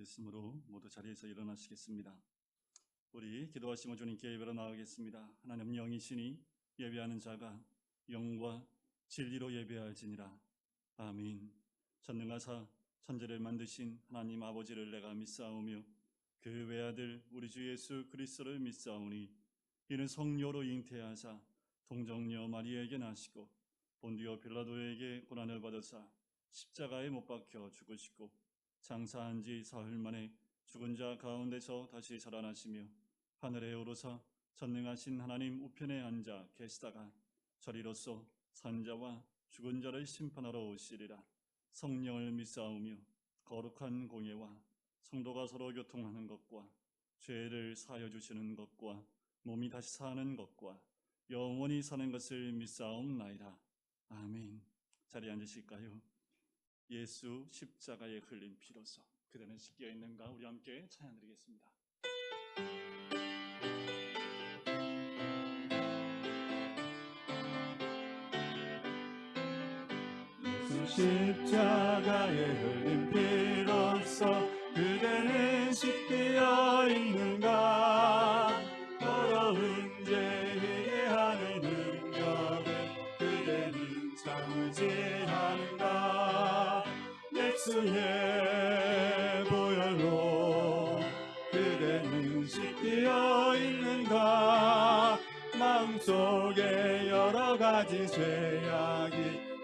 됐으므로 모두 자리에서 일어나시겠습니다. 우리 기도하시며 주님께 예배로 나가겠습니다. 하나님 영이시니 예배하는 자가 영과 진리로 예배할지니라. 아멘. 전능하사 천지를 만드신 하나님 아버지를 내가 믿사오며 그 외아들 우리 주 예수 그리스도를 믿사오니 이는 성령으로 잉태하사 동정녀 마리아에게 나시고 본디오 빌라도에게 고난을 받으사 십자가에 못 박혀 죽으시고 장사한 지 사흘 만에 죽은 자 가운데서 다시 살아나시며 하늘에 오르사 전능하신 하나님 우편에 앉아 계시다가 저리로서 산자와 죽은 자를 심판하러 오시리라. 성령을 믿사오며 거룩한 공예와 성도가 서로 교통하는 것과 죄를 사하여 주시는 것과 몸이 다시 사는 것과 영원히 사는 것을 믿사옵나이다. 아멘. 자리에 앉으실까요? 예수 십자가에 흘린 피로서 그대는 씻겨 있는가? 우리 함께 찬양 드리겠습니다. 예수 십자가에 흘린 피로서 그대는 씻겨 있는가? 더러운 죄의 하는 능력에 그대는 참지 않는가? 예수의 보혈로 그대는 씻겨 있는가? 마음속에 여러 가지 죄악이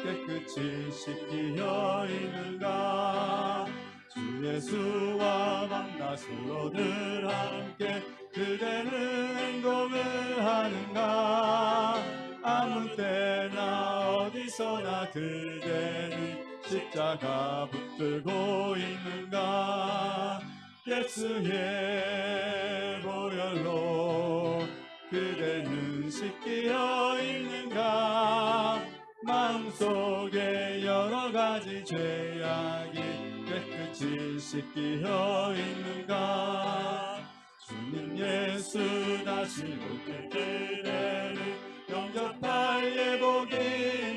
깨끗이 씻겨 있는가? 주 예수와 만나서 늘 함께 그대는 행동을 하는가? 아무 때나 어디서나 그대는 십자가 붙들고 있는가? 예수의 보혈로 그대는 씻겨 있는가? 마음속에 여러 가지 죄악이 깨끗이 씻겨 있는가? 주님 예수 다시 올 때 그대는 영접할 예복이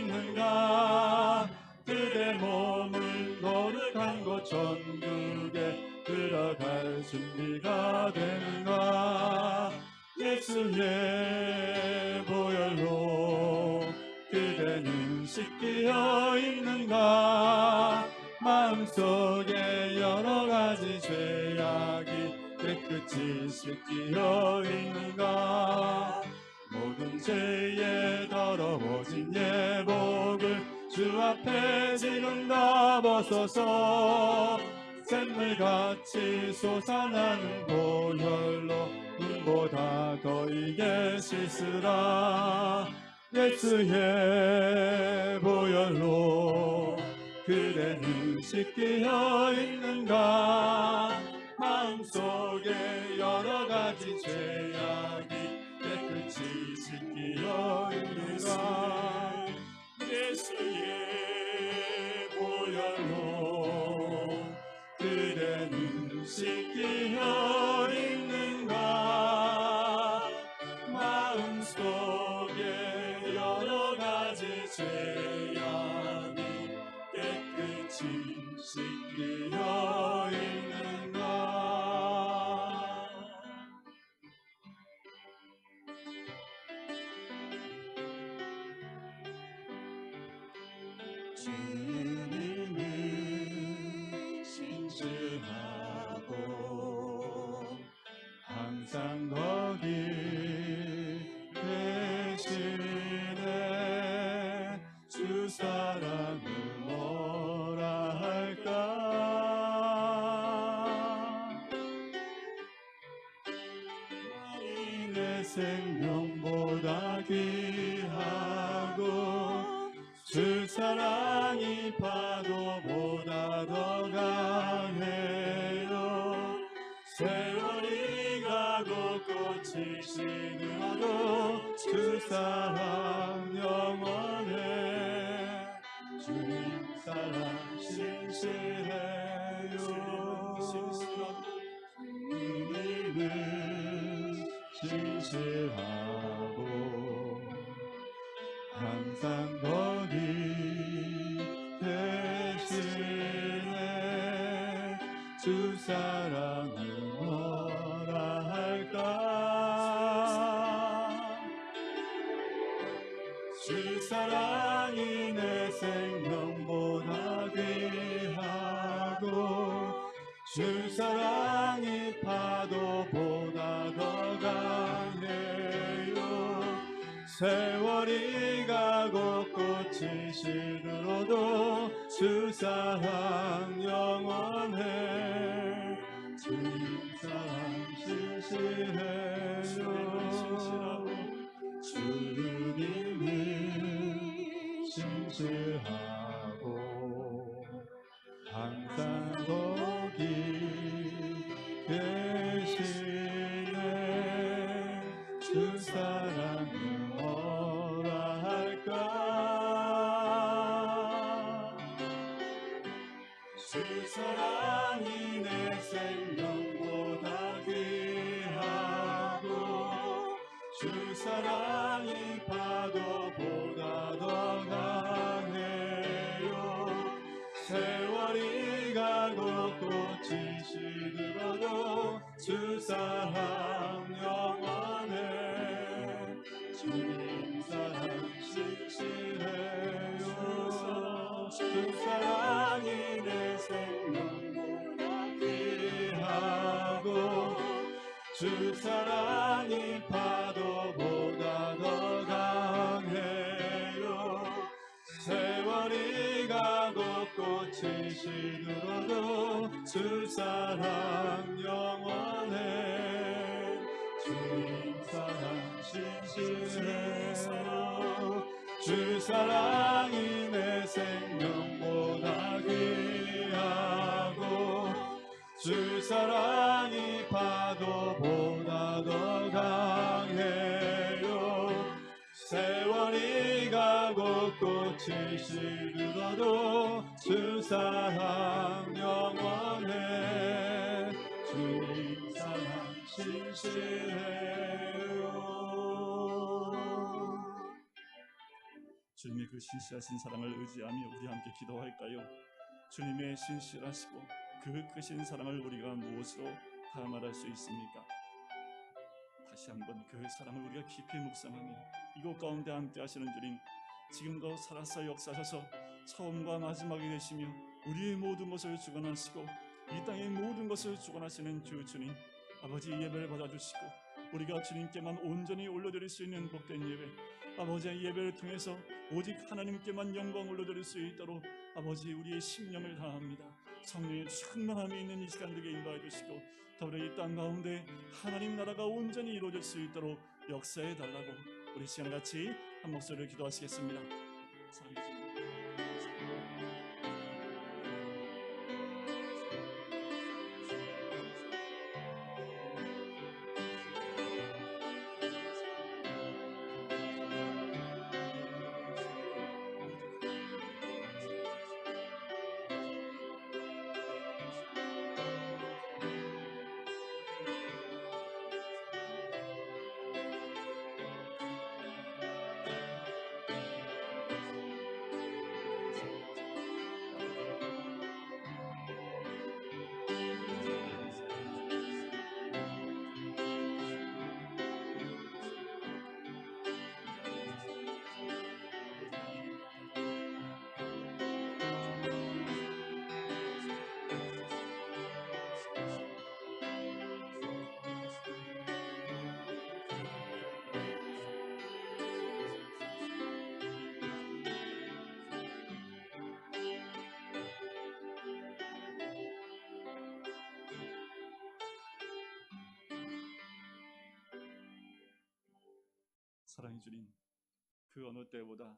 있는가? 그대 몸은 거룩한 곳 천국에 들어갈 준비가 되는가? 예수의 보혈로 그대는 씻겨 있는가? 마음속에 여러 가지 죄악이 깨끗이 씻겨 있는가? 모든 죄에 더러워진 예복을 주 앞에 지금 다 벗어서 샘물같이 솟아나는 보혈로 눈보다 더 이게 씻으라. 예수의 보혈로 그대는 씻겨 있는가? 마음속에 여러 가지 죄악이 깨끗이 씻겨 있는가? 예수의 보혈로 그대는 씻겨 있는가? 마음속에 여러 가지 죄악이 깨끗이 씻겨 있는가? 주님은 신실하고 항상 거기 계시네. 주 사랑을 뭐라 할까? 많이 내 생명보다 귀하고 주 사랑이 파도보다 더 강해요. 세월이 가고 꽃이 시들어도 주 사랑 영원해. 주님 사랑 신실해요. 주님은 신실하고 항상 거기 계시네. 주 사랑 사랑이 내 생명보다 귀하고 주 사랑이 파도보다 더 강해요. 세월이 가고 꽃이 시들어도 주 사랑 영원해. 주님 사랑 신실해요. 주님이 신실하고 항상 거기 계시네. 주 사랑을 뭐라 할까. 주 사랑이 내 생명보다 귀하고 주 사랑이 파도보다 더 강해요. 세월이 가고 꽃이 시들어도 주 사랑 영원해. 주님 사랑 신실해요. 주 사랑이 내 생명보다 귀하고 주 사랑이 파도보다 더 강해요. 세월이 가고 꽃이 시들어도 주 사랑 영원해. 주님 사랑 신실해요. 주 사랑이 내 생명보다 귀하고 주 사랑이 파도보다 더 강해요. 세월이 가고 꽃이 시들어도 주 사랑 영원해. 주님 사랑 신실해요. 주님의 그 신실하신 사랑을 의지하며 우리 함께 기도할까요? 주님의 신실하시고 그 크신 사랑을 우리가 무엇으로 다 말할 수 있습니까? 다시 한번 그 사랑을 우리가 깊이 묵상하며 이곳 가운데 함께 하시는 주님, 지금도 살아서 역사하셔서 처음과 마지막이 되시며 우리의 모든 것을 주관하시고 이 땅의 모든 것을 주관하시는 주 주님, 아버지 예배를 받아주시고 우리가 주님께만 온전히 올려드릴 수 있는 복된 예배, 아버지의 예배를 통해서 오직 하나님께만 영광 올려드릴 수 있도록 아버지 우리의 심령을 다합니다. 성령의 충만함이 있는 이 시간 되게 인도해 주시고 더불어 이 땅 가운데 하나님 나라가 온전히 이루어질 수 있도록 역사해 달라고 우리 시간 같이 한 목소리를 기도하시겠습니다. 사랑해 사랑해 주님, 그 어느 때보다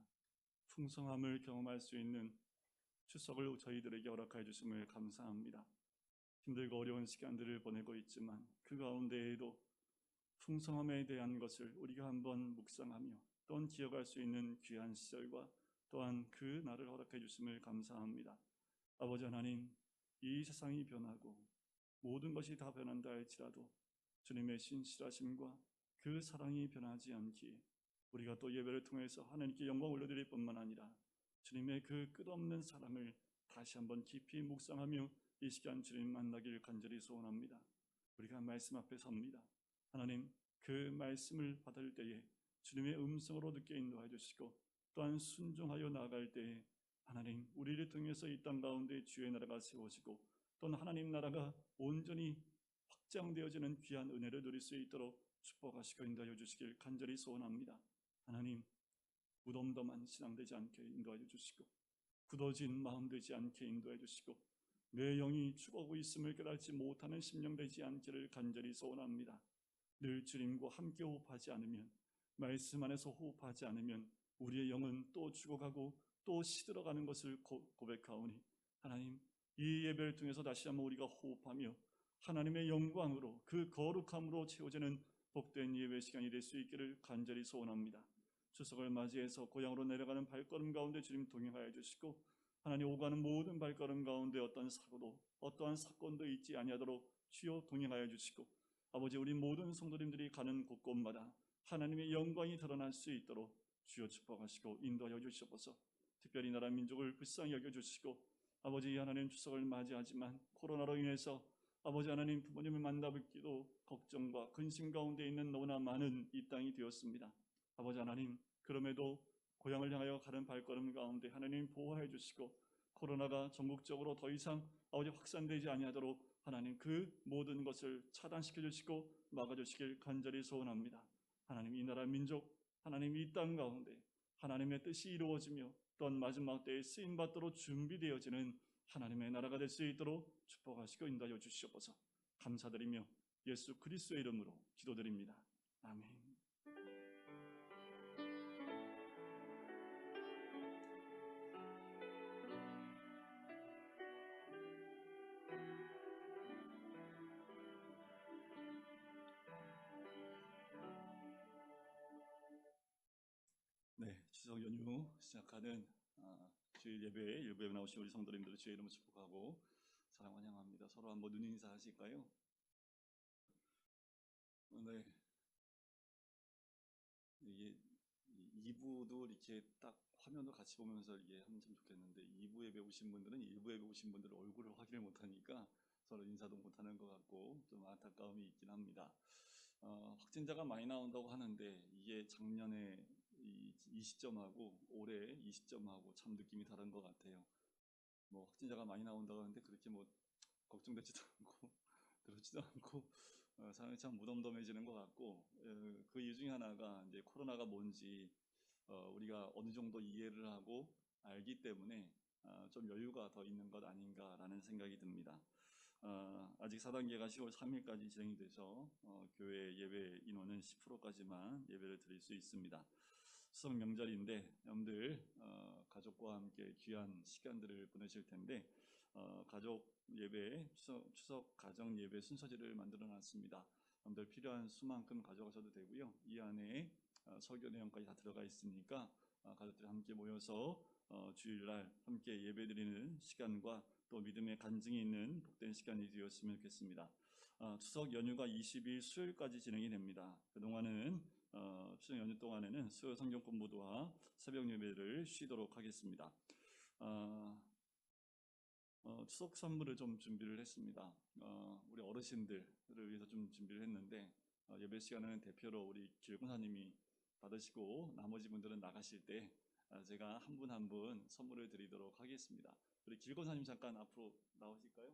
풍성함을 경험할 수 있는 추석을 저희들에게 허락해 주심을 감사합니다. 힘들고 어려운 시간들을 보내고 있지만 그 가운데에도 풍성함에 대한 것을 우리가 한번 묵상하며 또한 기억할 수 있는 귀한 시절과 또한 그 날을 허락해 주심을 감사합니다. 아버지 하나님, 이 세상이 변하고 모든 것이 다 변한다 할지라도 주님의 신실하심과 그 사랑이 변하지 않기에 우리가 또 예배를 통해서 하나님께 영광 올려드릴 뿐만 아니라 주님의 그 끝없는 사랑을 다시 한번 깊이 묵상하며 이 시간 주님 만나길 간절히 소원합니다. 우리가 말씀 앞에 섭니다. 하나님, 그 말씀을 받을 때에 주님의 음성으로 듣게 인도해 주시고 또한 순종하여 나아갈 때 하나님 우리를 통해서 이 땅 가운데 주의 나라가 세워지고 또는 하나님 나라가 온전히 확장되어지는 귀한 은혜를 누릴 수 있도록 축복하시고 인도하여 주시길 간절히 소원합니다. 하나님 무덤덤한 신앙 되지 않게 인도하여 주시고 굳어진 마음 되지 않게 인도해 주시고 내 영이 죽어가고 있음을 깨닫지 못하는 심령 되지 않기를 간절히 소원합니다. 늘 주님과 함께 호흡하지 않으면, 말씀 안에서 호흡하지 않으면 우리의 영은 또 죽어가고 또 시들어가는 것을 고백하오니 하나님 이 예배를 통해서 다시 한번 우리가 호흡하며 하나님의 영광으로 그 거룩함으로 채워지는 복된 예배 시간이 될 수 있기를 간절히 소원합니다. 추석을 맞이해서 고향으로 내려가는 발걸음 가운데 주님 동행하여 주시고 하나님 오가는 모든 발걸음 가운데 어떤 사고도 어떠한 사건도 있지 아니하도록 주여 동행하여 주시고 아버지 우리 모든 성도님들이 가는 곳곳마다 하나님의 영광이 드러날 수 있도록 주여 축복하시고 인도하여 주시옵소서. 특별히 나라 민족을 불쌍히 여겨주시고 아버지 하나님 추석을 맞이하지만 코로나로 인해서 아버지 하나님 부모님을 만나뵙기도 걱정과 근심 가운데 있는 너무나 많은 이 땅이 되었습니다. 아버지 하나님 그럼에도 고향을 향하여 가는 발걸음 가운데 하나님 보호해 주시고 코로나가 전국적으로 더 이상 아버지 확산되지 아니하도록 하나님 그 모든 것을 차단시켜 주시고 막아 주시길 간절히 소원합니다. 하나님 이 나라 민족 하나님 이 땅 가운데 하나님의 뜻이 이루어지며 또한 마지막 때에 쓰임 받도록 준비되어지는 하나님의 나라가 될 수 있도록 축복하시고 인도하여 주시옵소서. 감사드리며 예수 그리스도의 이름으로 기도드립니다. 아멘. 네, 추석 연휴 시작하는 주일 예배에 일부에 나오신 우리 성도님들을 주의 이름으로 축복하고 사랑 환영합니다. 서로 한번 눈 인사 하실까요? 네, 이게 2부도 이렇게 딱 화면을 같이 보면서 이게 하면 참 좋겠는데 2부 예배 오신 분들은 1부 예배 오신 분들 얼굴을 확인을 못하니까 서로 인사도 못하는 것 같고 좀 안타까움이 있긴 합니다. 확진자가 많이 나온다고 하는데 이게 작년에 이 시점하고 올해 이 시점하고 참 느낌이 다른 것 같아요. 뭐 확진자가 많이 나온다고 하는데 그렇게 뭐 걱정되지도 않고 그렇지도 않고 사람이 참 무덤덤해지는 것 같고 그 이유 중에 하나가 이제 코로나가 뭔지 우리가 어느 정도 이해를 하고 알기 때문에 좀 여유가 더 있는 것 아닌가라는 생각이 듭니다. 아직 4단계가 10월 3일까지 진행이 돼서 교회 예배 인원은 10%까지만 예배를 드릴 수 있습니다. 추석 명절인데 여러분들 가족과 함께 귀한 시간들을 보내실 텐데 가족 예배, 추석 가정 예배 순서지를 만들어 놨습니다. 여러분들 필요한 수만큼 가져가셔도 되고요. 이 안에 설교 내용까지 다 들어가 있으니까 가족들이 함께 모여서 주일날 함께 예배드리는 시간과 또 믿음의 간증이 있는 복된 시간이 되었으면 좋겠습니다. 추석 연휴가 20일 수요일까지 진행이 됩니다. 그동안은 추석 연휴 동안에는 수요 성경 공부도와 새벽 예배를 쉬도록 하겠습니다. 추석 선물을 좀 준비를 했습니다. 우리 어르신들을 위해서 좀 준비를 했는데 예배 시간에는 대표로 우리 길권사님이 받으시고 나머지 분들은 나가실 때 제가 한 분 한 분 선물을 드리도록 하겠습니다. 우리 길권사님 잠깐 앞으로 나오실까요?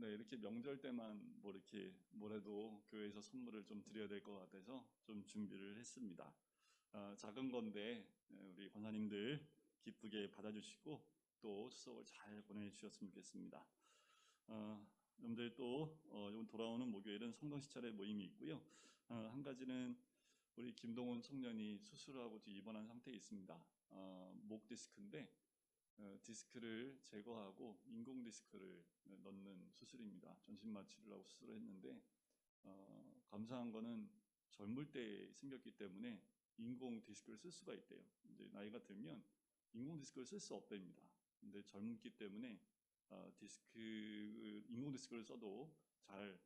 네, 이렇게 명절 때만 뭐 이렇게 뭐래도 교회에서 선물을 좀 드려야 될 것 같아서 좀 준비를 했습니다. 작은 건데 우리 권사님들 기쁘게 받아주시고 또 추석을 잘 보내주셨으면 좋겠습니다. 여러분들 또 이번 돌아오는 목요일은 성도시찰의 모임이 있고요. 한 가지는 우리 김동훈 청년이 수술하고 지금 입원한 상태에 있습니다. 목 디스크인데 디스크를 제거하고 인공 디스크를 넣는 수술입니다. 전신 마취를 하고 수술을 했는데 감사한 거는 젊을 때 생겼기 때문에 인공 디스크를 쓸 수가 있대요. 이제 나이가 들면 인공 디스크를 쓸 수 없답니다. 근데 젊기 때문에 인공 디스크를 써도 잘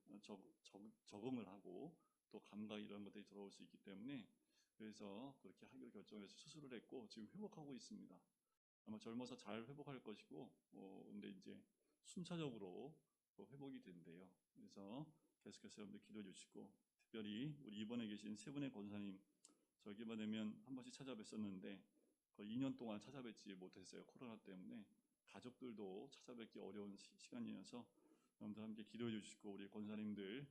적응을 하고 또 감각 이런 것들이 들어올 수 있기 때문에 그래서 그렇게 하기로 결정을 해서 수술을 했고 지금 회복하고 있습니다. 아마 젊어서 잘 회복할 것이고 근데 이제 순차적으로 또 회복이 된대요. 그래서 계속해서 여러분들 기도해 주시고 특별히 우리 입원해 계신 세 분의 권사님 저기만 되면 한 번씩 찾아뵀었는데 거의 2년 동안 찾아뵙지 못했어요. 코로나 때문에 가족들도 찾아뵙기 어려운 시간이어서 여러분들 함께 기도해 주시고 우리 권사님들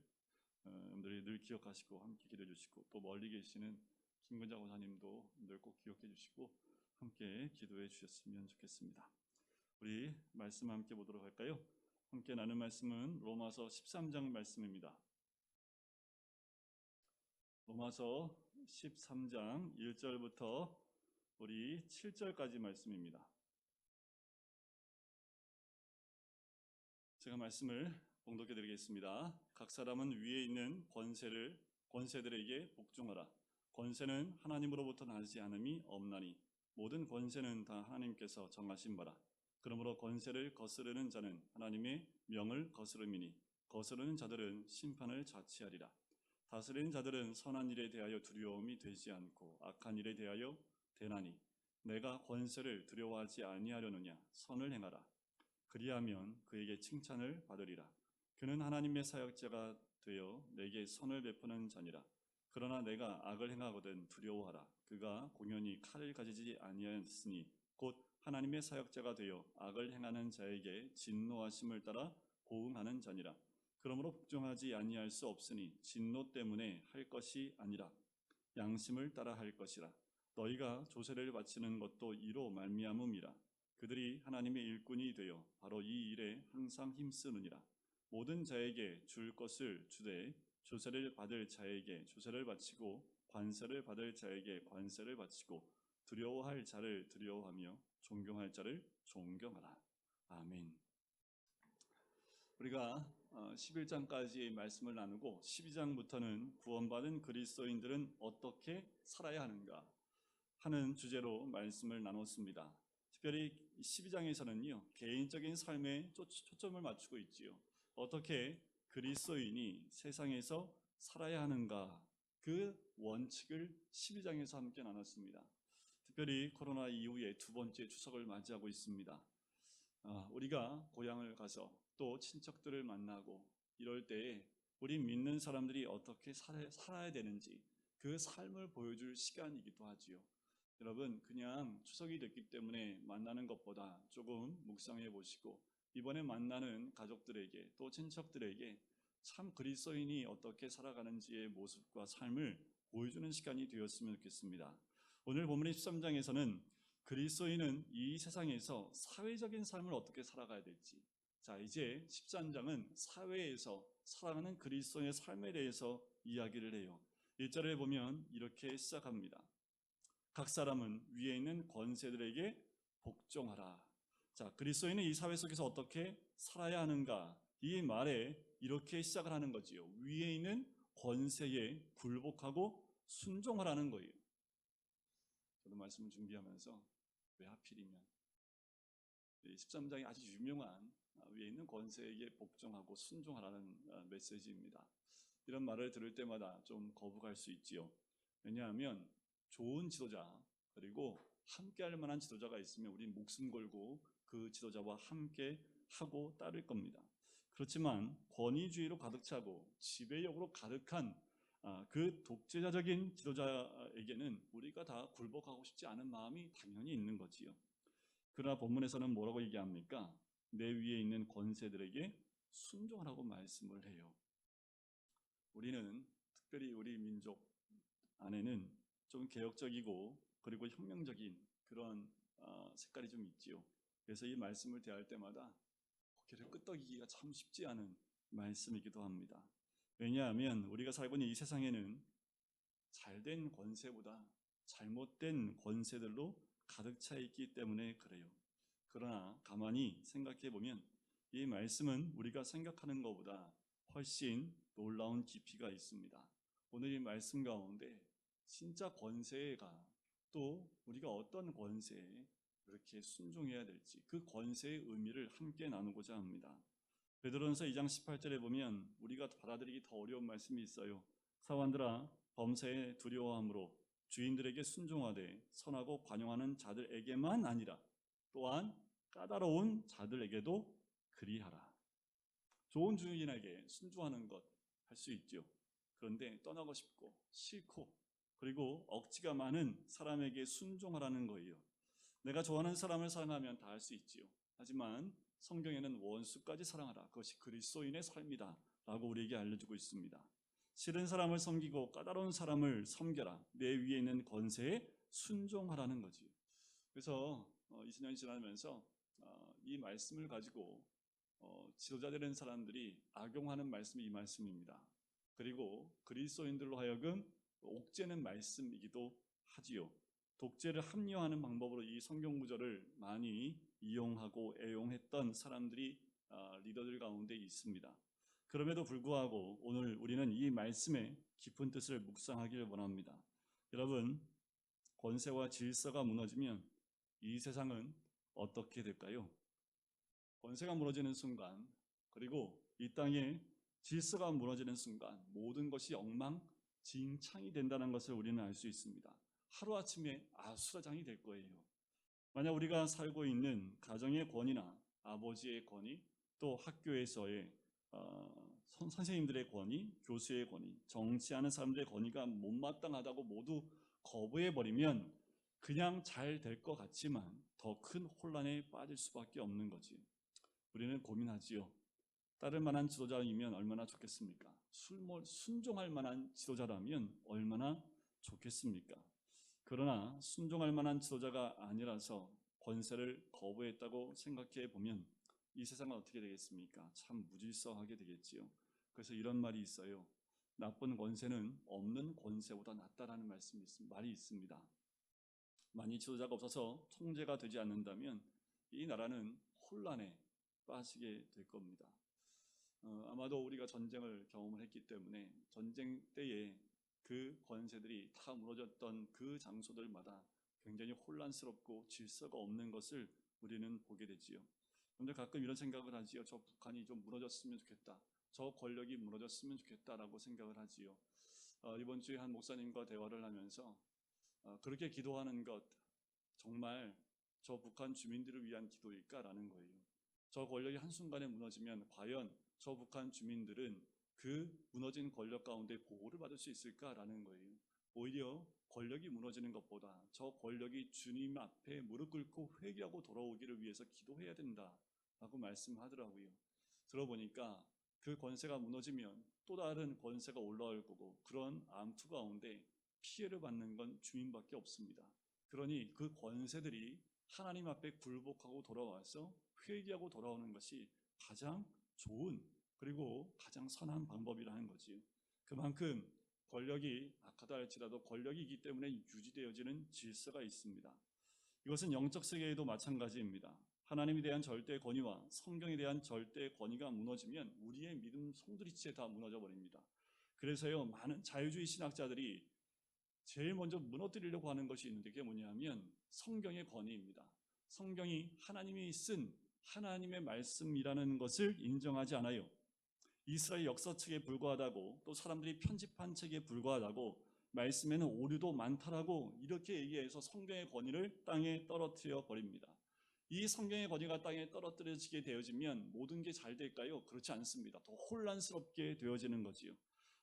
여러분들이 늘 기억하시고 함께 기도해 주시고 또 멀리 계시는 김근자 권사님도 늘 꼭 기억해 주시고 함께 기도해 주셨으면 좋겠습니다. 우리 말씀 함께 보도록 할까요? 함께 나눈 말씀은 로마서 13장 말씀입니다. 로마서 13장 1절부터 우리 7절까지 말씀입니다. 제가 말씀을 봉독해 드리겠습니다. 각 사람은 위에 있는 권세들에게 복종하라. 권세는 하나님으로부터 나지 않음이 없나니 모든 권세는 다 하나님께서 정하신 바라. 그러므로 권세를 거스르는 자는 하나님의 명을 거스름이니 거스르는 자들은 심판을 자취하리라. 다스리는 자들은 선한 일에 대하여 두려움이 되지 않고 악한 일에 대하여 대나니 내가 권세를 두려워하지 아니하려느냐. 선을 행하라. 그리하면 그에게 칭찬을 받으리라. 그는 하나님의 사역자가 되어 내게 선을 베푸는 자니라. 그러나 내가 악을 행하거든 두려워하라. 그가 공연히 칼을 가지지 아니하였으니 곧 하나님의 사역자가 되어 악을 행하는 자에게 진노하심을 따라 보응하는 자니라. 그러므로 복종하지 아니할 수 없으니 진노 때문에 할 것이 아니라 양심을 따라 할 것이라. 너희가 조세를 바치는 것도 이로 말미암음이라. 그들이 하나님의 일꾼이 되어 바로 이 일에 항상 힘쓰느니라. 모든 자에게 줄 것을 주되 조세를 받을 자에게 조세를 바치고 관세를 받을 자에게 관세를 바치고 두려워할 자를 두려워하며 존경할 자를 존경하라. 아멘. 우리가 11장까지의 말씀을 나누고 12장부터는 구원받은 그리스도인들은 어떻게 살아야 하는가 하는 주제로 말씀을 나눴습니다. 특별히 12장에서는요 개인적인 삶에 초점을 맞추고 있지요. 어떻게 그리스도인이 세상에서 살아야 하는가 그 원칙을 12장에서 함께 나눴습니다. 특별히 코로나 이후에 두 번째 추석을 맞이하고 있습니다. 우리가 고향을 가서 또 친척들을 만나고 이럴 때에 우리 믿는 사람들이 어떻게 살아야 되는지 그 삶을 보여줄 시간이기도 하지요. 여러분 그냥 추석이 됐기 때문에 만나는 것보다 조금 묵상해 보시고 이번에 만나는 가족들에게 또 친척들에게 참 그리스도인이 어떻게 살아가는지의 모습과 삶을 보여주는 시간이 되었으면 좋겠습니다. 오늘 본문의 13장에서는 그리스도인은 이 세상에서 사회적인 삶을 어떻게 살아가야 될지, 자 이제 13장은 사회에서 살아가는 그리스도인의 삶에 대해서 이야기를 해요. 1절에 보면 이렇게 시작합니다. 각 사람은 위에 있는 권세들에게 복종하라. 자, 그리스도인은 이 사회 속에서 어떻게 살아야 하는가? 이 말에 이렇게 시작을 하는 거지요. 위에 있는 권세에 굴복하고 순종하라는 거예요. 저도 말씀을 준비하면서 왜 하필이면 13장이 아주 유명한 위에 있는 권세에게 복종하고 순종하라는 메시지입니다. 이런 말을 들을 때마다 좀 거부할 수 있지요. 왜냐하면 좋은 지도자 그리고 함께 할 만한 지도자가 있으면 우린 목숨 걸고 그 지도자와 함께 하고 따를 겁니다. 그렇지만 권위주의로 가득 차고 지배력으로 가득한 그 독재자적인 지도자에게는 우리가 다 굴복하고 싶지 않은 마음이 당연히 있는 거지요. 그러나 본문에서는 뭐라고 얘기합니까? 내 위에 있는 권세들에게 순종하라고 말씀을 해요. 우리는 특별히 우리 민족 안에는 좀 개혁적이고 그리고 혁명적인 그런 색깔이 좀 있지요. 그래서 이 말씀을 대할 때마다 고개를 끄덕이기가 참 쉽지 않은 말씀이기도 합니다. 왜냐하면 우리가 살고 있는 이 세상에는 잘된 권세보다 잘못된 권세들로 가득 차 있기 때문에 그래요. 그러나 가만히 생각해 보면 이 말씀은 우리가 생각하는 것보다 훨씬 놀라운 깊이가 있습니다. 오늘 이 말씀 가운데 진짜 권세가 또 우리가 어떤 권세, 그렇게 순종해야 될지 그 권세의 의미를 함께 나누고자 합니다. 베드로전서 2장 18절에 보면 우리가 받아들이기 더 어려운 말씀이 있어요. 사원들아 범사에 두려워함으로 주인들에게 순종하되 선하고 관용하는 자들에게만 아니라 또한 까다로운 자들에게도 그리하라. 좋은 주인에게 순종하는 것 할 수 있죠. 그런데 떠나고 싶고 싫고 그리고 억지가 많은 사람에게 순종하라는 거예요. 내가 좋아하는 사람을 사랑하면 다 할 수 있지요. 하지만 성경에는 원수까지 사랑하라. 그것이 그리스도인의 삶이다 라고 우리에게 알려주고 있습니다. 싫은 사람을 섬기고 까다로운 사람을 섬겨라. 내 위에 있는 권세에 순종하라는 거지. 그래서 20년이 지나면서 이 말씀을 가지고 지도자 되는 사람들이 악용하는 말씀이 이 말씀입니다. 그리고 그리스도인들로 하여금 옥죄는 말씀이기도 하지요. 독재를 합리화하는 방법으로 이 성경 구절을 많이 이용하고 애용했던 사람들이 리더들 가운데 있습니다. 그럼에도 불구하고 오늘 우리는 이 말씀의 깊은 뜻을 묵상하기를 원합니다. 여러분, 권세와 질서가 무너지면 이 세상은 어떻게 될까요? 권세가 무너지는 순간, 그리고 이 땅에 질서가 무너지는 순간 모든 것이 엉망진창이 된다는 것을 우리는 알 수 있습니다. 하루아침에 아수라장이 될 거예요. 만약 우리가 살고 있는 가정의 권위나 아버지의 권위, 또 학교에서의 선생님들의 권위, 교수의 권위, 정치하는 사람들의 권위가 못마땅하다고 모두 거부해버리면 그냥 잘 될 것 같지만 더 큰 혼란에 빠질 수밖에 없는 거지. 우리는 고민하지요. 따를 만한 지도자이면 얼마나 좋겠습니까? 순종할 만한 지도자라면 얼마나 좋겠습니까? 그러나 순종할 만한 지도자가 아니라서 권세를 거부했다고 생각해 보면 이 세상은 어떻게 되겠습니까? 참 무질서하게 되겠지요. 그래서 이런 말이 있어요. 나쁜 권세는 없는 권세보다 낫다라는 말이 있습니다. 만일 지도자가 없어서 통제가 되지 않는다면 이 나라는 혼란에 빠지게 될 겁니다. 아마도 우리가 전쟁을 경험을 했기 때문에 전쟁 때에 그 권세들이 다 무너졌던 그 장소들마다 굉장히 혼란스럽고 질서가 없는 것을 우리는 보게 되지요. 그런데 가끔 이런 생각을 하지요. 저 북한이 좀 무너졌으면 좋겠다. 저 권력이 무너졌으면 좋겠다라고 생각을 하지요. 이번 주에 한 목사님과 대화를 하면서 그렇게 기도하는 것 정말 저 북한 주민들을 위한 기도일까라는 거예요. 저 권력이 한순간에 무너지면 과연 저 북한 주민들은 그 무너진 권력 가운데 보호를 받을 수 있을까라는 거예요. 오히려 권력이 무너지는 것보다 저 권력이 주님 앞에 무릎 꿇고 회개하고 돌아오기를 위해서 기도해야 된다라고 말씀하더라고요. 들어보니까 그 권세가 무너지면 또 다른 권세가 올라올 거고 그런 암투 가운데 피해를 받는 건 주민밖에 없습니다. 그러니 그 권세들이 하나님 앞에 굴복하고 돌아와서 회개하고 돌아오는 것이 가장 좋은 그리고 가장 선한 방법이라는 거지요. 그만큼 권력이 악하다 할지라도 권력이기 때문에 유지되어지는 질서가 있습니다. 이것은 영적 세계에도 마찬가지입니다. 하나님에 대한 절대 권위와 성경에 대한 절대 권위가 무너지면 우리의 믿음 송두리째 다 무너져 버립니다. 그래서요, 많은 자유주의 신학자들이 제일 먼저 무너뜨리려고 하는 것이 있는데 그게 뭐냐면 성경의 권위입니다. 성경이 하나님이 쓴 하나님의 말씀이라는 것을 인정하지 않아요. 이스라엘 역사책에 불과하다고 또 사람들이 편집한 책에 불과하다고 말씀에는 오류도 많다라고 이렇게 얘기해서 성경의 권위를 땅에 떨어뜨려 버립니다. 이 성경의 권위가 땅에 떨어뜨려지게 되어지면 모든 게 잘 될까요? 그렇지 않습니다. 더 혼란스럽게 되어지는 거지요.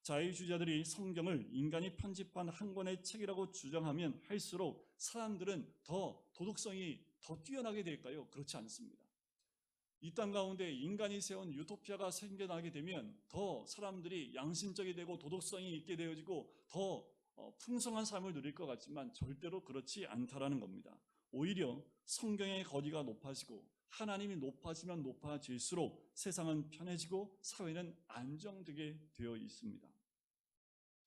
자유주의자들이 성경을 인간이 편집한 한 권의 책이라고 주장하면 할수록 사람들은 더 도덕성이 더 뛰어나게 될까요? 그렇지 않습니다. 이 땅 가운데 인간이 세운 유토피아가 생겨나게 되면 더 사람들이 양심적이 되고 도덕성이 있게 되어지고 더 풍성한 삶을 누릴 것 같지만 절대로 그렇지 않다라는 겁니다. 오히려 성경의 거리가 높아지고 하나님이 높아지면 높아질수록 세상은 편해지고 사회는 안정되게 되어 있습니다.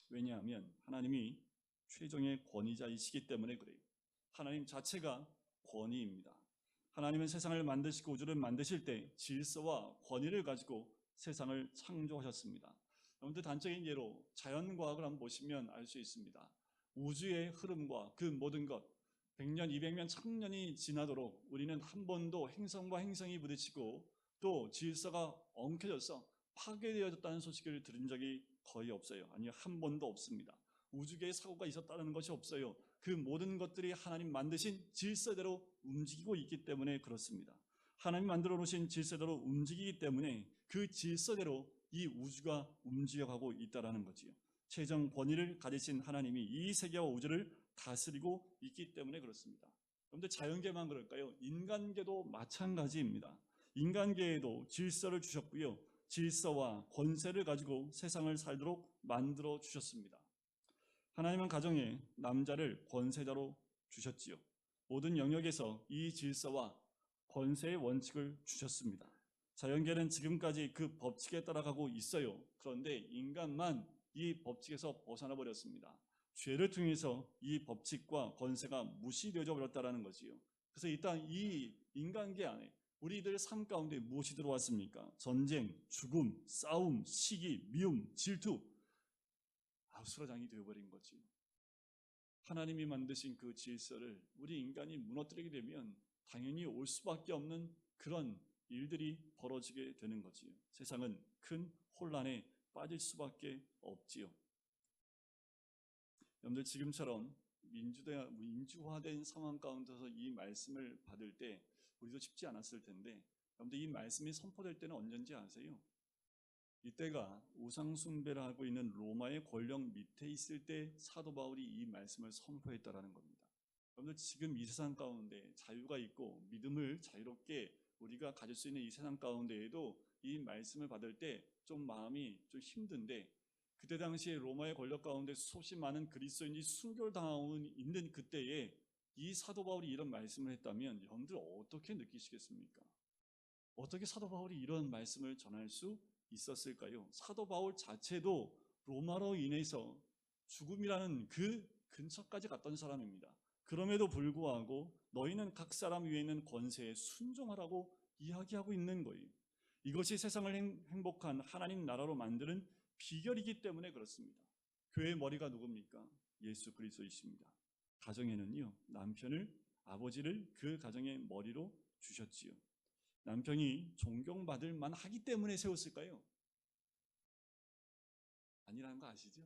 왜냐하면 하나님이 최종의 권위자이시기 때문에 그래요. 하나님 자체가 권위입니다. 하나님은 세상을 만드시고 우주를 만드실 때 질서와 권위를 가지고 세상을 창조하셨습니다. 여러분들 단적인 예로 자연과학을 한번 보시면 알 수 있습니다. 우주의 흐름과 그 모든 것, 100년, 200년, 1000년이 지나도록 우리는 한 번도 행성과 행성이 부딪히고 또 질서가 엉켜져서 파괴되어졌다는 소식을 들은 적이 거의 없어요. 아니요, 한 번도 없습니다. 우주계에 사고가 있었다는 것이 없어요. 그 모든 것들이 하나님 만드신 질서대로 움직이고 있기 때문에 그렇습니다. 하나님 만들어 놓으신 질서대로 움직이기 때문에 그 질서대로 이 우주가 움직여가고 있다는 거지요. 최종 권위를 가지신 하나님이 이 세계와 우주를 다스리고 있기 때문에 그렇습니다. 그런데 자연계만 그럴까요? 인간계도 마찬가지입니다. 인간계에도 질서를 주셨고요. 질서와 권세를 가지고 세상을 살도록 만들어 주셨습니다. 하나님은 가정에 남자를 권세자로 주셨지요. 모든 영역에서 이 질서와 권세의 원칙을 주셨습니다. 자연계는 지금까지 그 법칙에 따라가고 있어요. 그런데 인간만 이 법칙에서 벗어나 버렸습니다. 죄를 통해서 이 법칙과 권세가 무시되어져 버렸다는 거지요. 그래서 일단 이 인간계 안에 우리들 삶 가운데 무엇이 들어왔습니까? 전쟁, 죽음, 싸움, 시기, 미움, 질투, 아수라장이 되어버린 거지요. 하나님이 만드신 그 질서를 우리 인간이 무너뜨리게 되면 당연히 올 수밖에 없는 그런 일들이 벌어지게 되는 거지요. 세상은 큰 혼란에 빠질 수밖에 없지요. 여러분들 지금처럼 민주화된 상황 가운데서 이 말씀을 받을 때 우리도 쉽지 않았을 텐데, 여러분들 이 말씀이 선포될 때는 언제인지 아세요? 이때가 우상 숭배를 하고 있는 로마의 권력 밑에 있을 때 사도 바울이 이 말씀을 선포했다라는 겁니다. 여러분들 지금 이 세상 가운데 자유가 있고 믿음을 자유롭게 우리가 가질 수 있는 이 세상 가운데에도 이 말씀을 받을 때 좀 마음이 좀 힘든데, 그때 당시에 로마의 권력 가운데 수없이 많은 그리스도인이 순교를 당하고 있는 그때에 이 사도 바울이 이런 말씀을 했다면 여러분들 어떻게 느끼시겠습니까? 어떻게 사도 바울이 이런 말씀을 전할 수 있었을까요? 사도 바울 자체도 로마로 인해서 죽음이라는 그 근처까지 갔던 사람입니다. 그럼에도 불구하고 너희는 각 사람 위에 있는 권세에 순종하라고 이야기하고 있는 거예요. 이것이 세상을 행복한 하나님 나라로 만드는 비결이기 때문에 그렇습니다. 교회의 머리가 누굽니까? 예수 그리스도이십니다. 가정에는요, 남편을, 아버지를 그 가정의 머리로 주셨지요. 남편이 존경받을 만하기 때문에 세웠을까요? 아니라는 거 아시죠?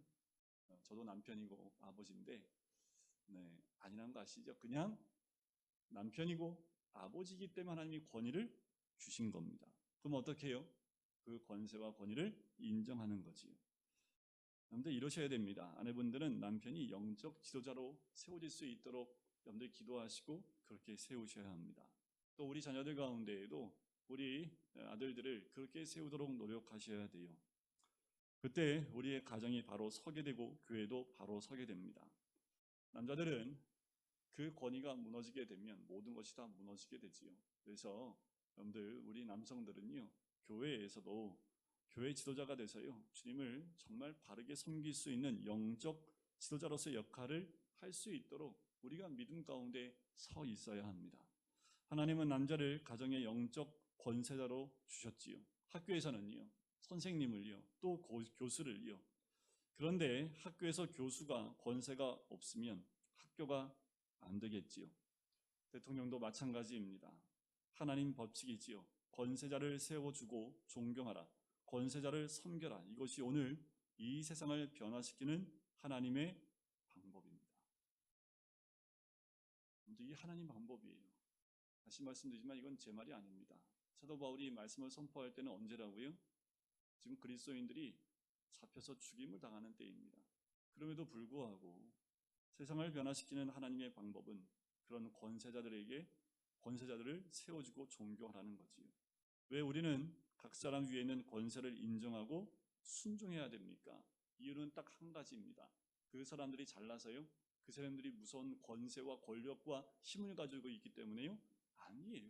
저도 남편이고 아버지인데, 아니라는 거 아시죠? 그냥 남편이고 아버지이기 때문에 하나님이 권위를 주신 겁니다. 그럼 어떻게 해요? 그 권세와 권위를 인정하는 거지요. 여러분들 이러셔야 됩니다. 아내분들은 남편이 영적 지도자로 세워질 수 있도록 여러분들 기도하시고 그렇게 세우셔야 합니다. 또 우리 자녀들 가운데에도 우리 아들들을 그렇게 세우도록 노력하셔야 돼요. 그때 우리의 가정이 바로 서게 되고 교회도 바로 서게 됩니다. 남자들은 그 권위가 무너지게 되면 모든 것이 다 무너지게 되지요. 그래서 여러분들 우리 남성들은요, 교회에서도 교회 지도자가 돼서요, 주님을 정말 바르게 섬길 수 있는 영적 지도자로서의 역할을 할 수 있도록 우리가 믿음 가운데 서 있어야 합니다. 하나님은 남자를 가정의 영적 권세자로 주셨지요. 학교에서는요, 선생님을요, 또 교수를요. 그런데 학교에서 교수가 권세가 없으면 학교가 안 되겠지요. 대통령도 마찬가지입니다. 하나님 법칙이지요. 권세자를 세워주고 존경하라. 권세자를 섬겨라. 이것이 오늘 이 세상을 변화시키는 하나님의 방법입니다. 이 하나님 방법이에요. 다시 말씀드리지만 이건 제 말이 아닙니다. 사도 바울이 말씀을 선포할 때는 언제라고요? 지금 그리스도인들이 잡혀서 죽임을 당하는 때입니다. 그럼에도 불구하고 세상을 변화시키는 하나님의 방법은 그런 권세자들을 세워주고 존경하라는 거지요. 왜 우리는 각 사람 위에 있는 권세를 인정하고 순종해야 됩니까? 이유는 딱 한 가지입니다. 그 사람들이 잘나서요? 그 사람들이 무서운 권세와 권력과 힘을 가지고 있기 때문에요? 아니에요.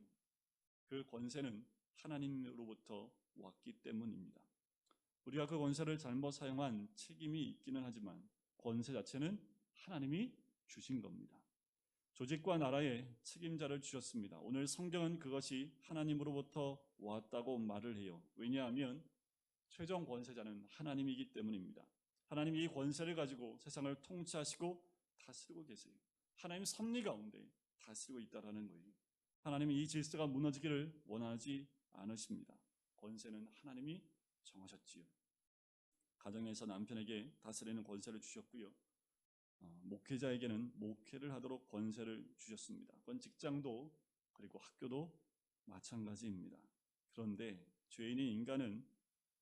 그 권세는 하나님으로부터 왔기 때문입니다. 우리가 그 권세를 잘못 사용한 책임이 있기는 하지만 권세 자체는 하나님이 주신 겁니다. 조직과 나라에 책임자를 주셨습니다. 오늘 성경은 그것이 하나님으로부터 왔다고 말을 해요. 왜냐하면 최종 권세자는 하나님이기 때문입니다. 하나님이 이 권세를 가지고 세상을 통치하시고 다스리고 계세요. 하나님의 섭리 가운데 다스리고 있다라는 거예요. 하나님은 이 질서가 무너지기를 원하지 않으십니다. 권세는 하나님이 정하셨지요. 가정에서 남편에게 다스리는 권세를 주셨고요. 목회자에게는 목회를 하도록 권세를 주셨습니다. 그건 직장도 그리고 학교도 마찬가지입니다. 그런데 죄인인 인간은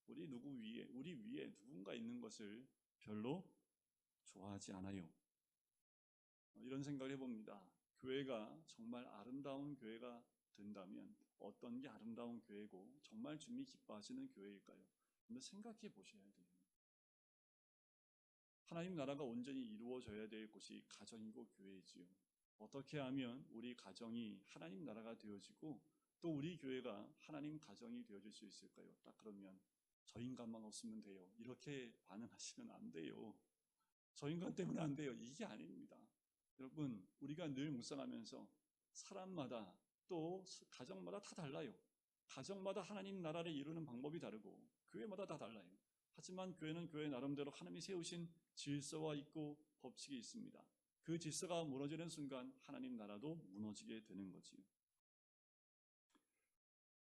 우리 위에 누군가 있는 것을 별로 좋아하지 않아요. 이런 생각을 해봅니다. 교회가 정말 아름다운 교회가 된다면 어떤 게 아름다운 교회고 정말 주님이 기뻐하시는 교회일까요? 근데 생각해 보셔야 돼요. 하나님 나라가 온전히 이루어져야 될 곳이 가정이고 교회이지요. 어떻게 하면 우리 가정이 하나님 나라가 되어지고 또 우리 교회가 하나님 가정이 되어질 수 있을까요? 딱 그러면 저 인간만 없으면 돼요. 이렇게 반응하시면 안 돼요. 저 인간 때문에 안 돼요. 이게 아닙니다. 여러분, 우리가 늘 묵상하면서 사람마다 또 가정마다 다 달라요. 가정마다 하나님 나라를 이루는 방법이 다르고 교회마다 다 달라요. 하지만 교회는 교회 나름대로 하나님이 세우신 질서와 있고 법칙이 있습니다. 그 질서가 무너지는 순간 하나님 나라도 무너지게 되는 거지요.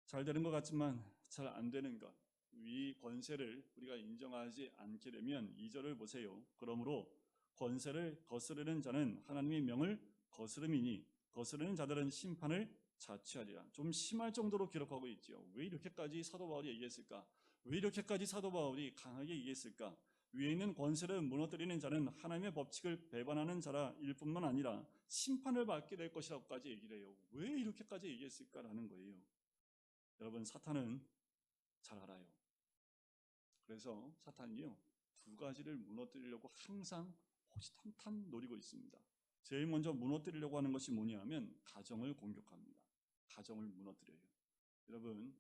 잘 되는 것 같지만 잘 안 되는 것, 이 권세를 우리가 인정하지 않게 되면 2절을 보세요. 그러므로 권세를 거스르는 자는 하나님의 명을 거스름이니 거스르는 자들은 심판을 자취하리라. 좀 심할 정도로 기록하고 있죠. 왜 이렇게까지 사도 바울이 얘기했을까? 왜 이렇게까지 사도 바울이 강하게 얘기했을까? 위에 있는 권세를 무너뜨리는 자는 하나님의 법칙을 배반하는 자라 일 뿐만 아니라 심판을 받게 될 것이라고까지 얘기를 해요. 왜 이렇게까지 얘기했을까라는 거예요. 여러분, 사탄은 잘 알아요. 그래서 사탄이요, 두 가지를 무너뜨리려고 항상 호시탐탐 노리고 있습니다. 제일 먼저 무너뜨리려고 하는 것이 뭐냐면 가정을 공격합니다. 가정을 무너뜨려요. 여러분,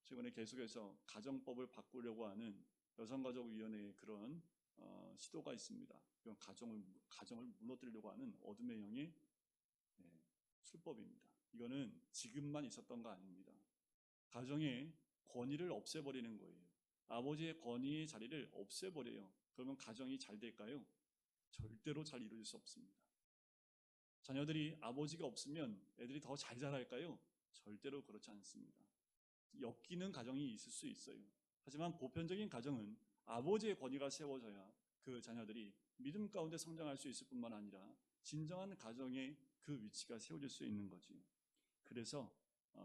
최근에 계속해서 가정법을 바꾸려고 하는 여성가족위원회의 그런 시도가 있습니다. 이건 가정을 무너뜨리려고 하는 어둠의 영의 술법입니다. 이거는 지금만 있었던 거 아닙니다. 가정의 권위를 없애버리는 거예요. 아버지의 권위의 자리를 없애버려요. 그러면 가정이 잘 될까요? 절대로 잘 이루어질 수 없습니다. 자녀들이 아버지가 없으면 애들이 더 잘 자랄까요? 절대로 그렇지 않습니다. 엮이는 가정이 있을 수 있어요. 하지만 보편적인 가정은 아버지의 권위가 세워져야 그 자녀들이 믿음 가운데 성장할 수 있을 뿐만 아니라 진정한 가정의 그 위치가 세워질 수 있는 거지. 그래서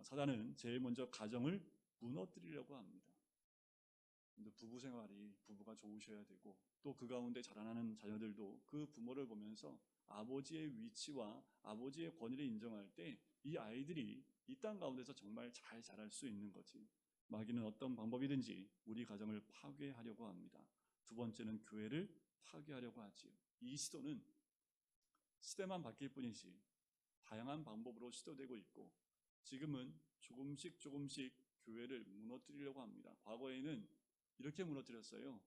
사단은 제일 먼저 가정을 무너뜨리려고 합니다. 근데 부부 생활이 부부가 좋으셔야 되고 또 그 가운데 자라나는 자녀들도 그 부모를 보면서 아버지의 위치와 아버지의 권위를 인정할 때 이 아이들이 이 땅 가운데서 정말 잘 자랄 수 있는 거지. 마귀는 어떤 방법이든지 우리 가정을 파괴하려고 합니다. 두 번째는 교회를 파괴하려고 하지요. 이 시도는 시대만 바뀔 뿐이지 다양한 방법으로 시도되고 있고 지금은 조금씩 교회를 무너뜨리려고 합니다. 과거에는 이렇게 무너뜨렸어요.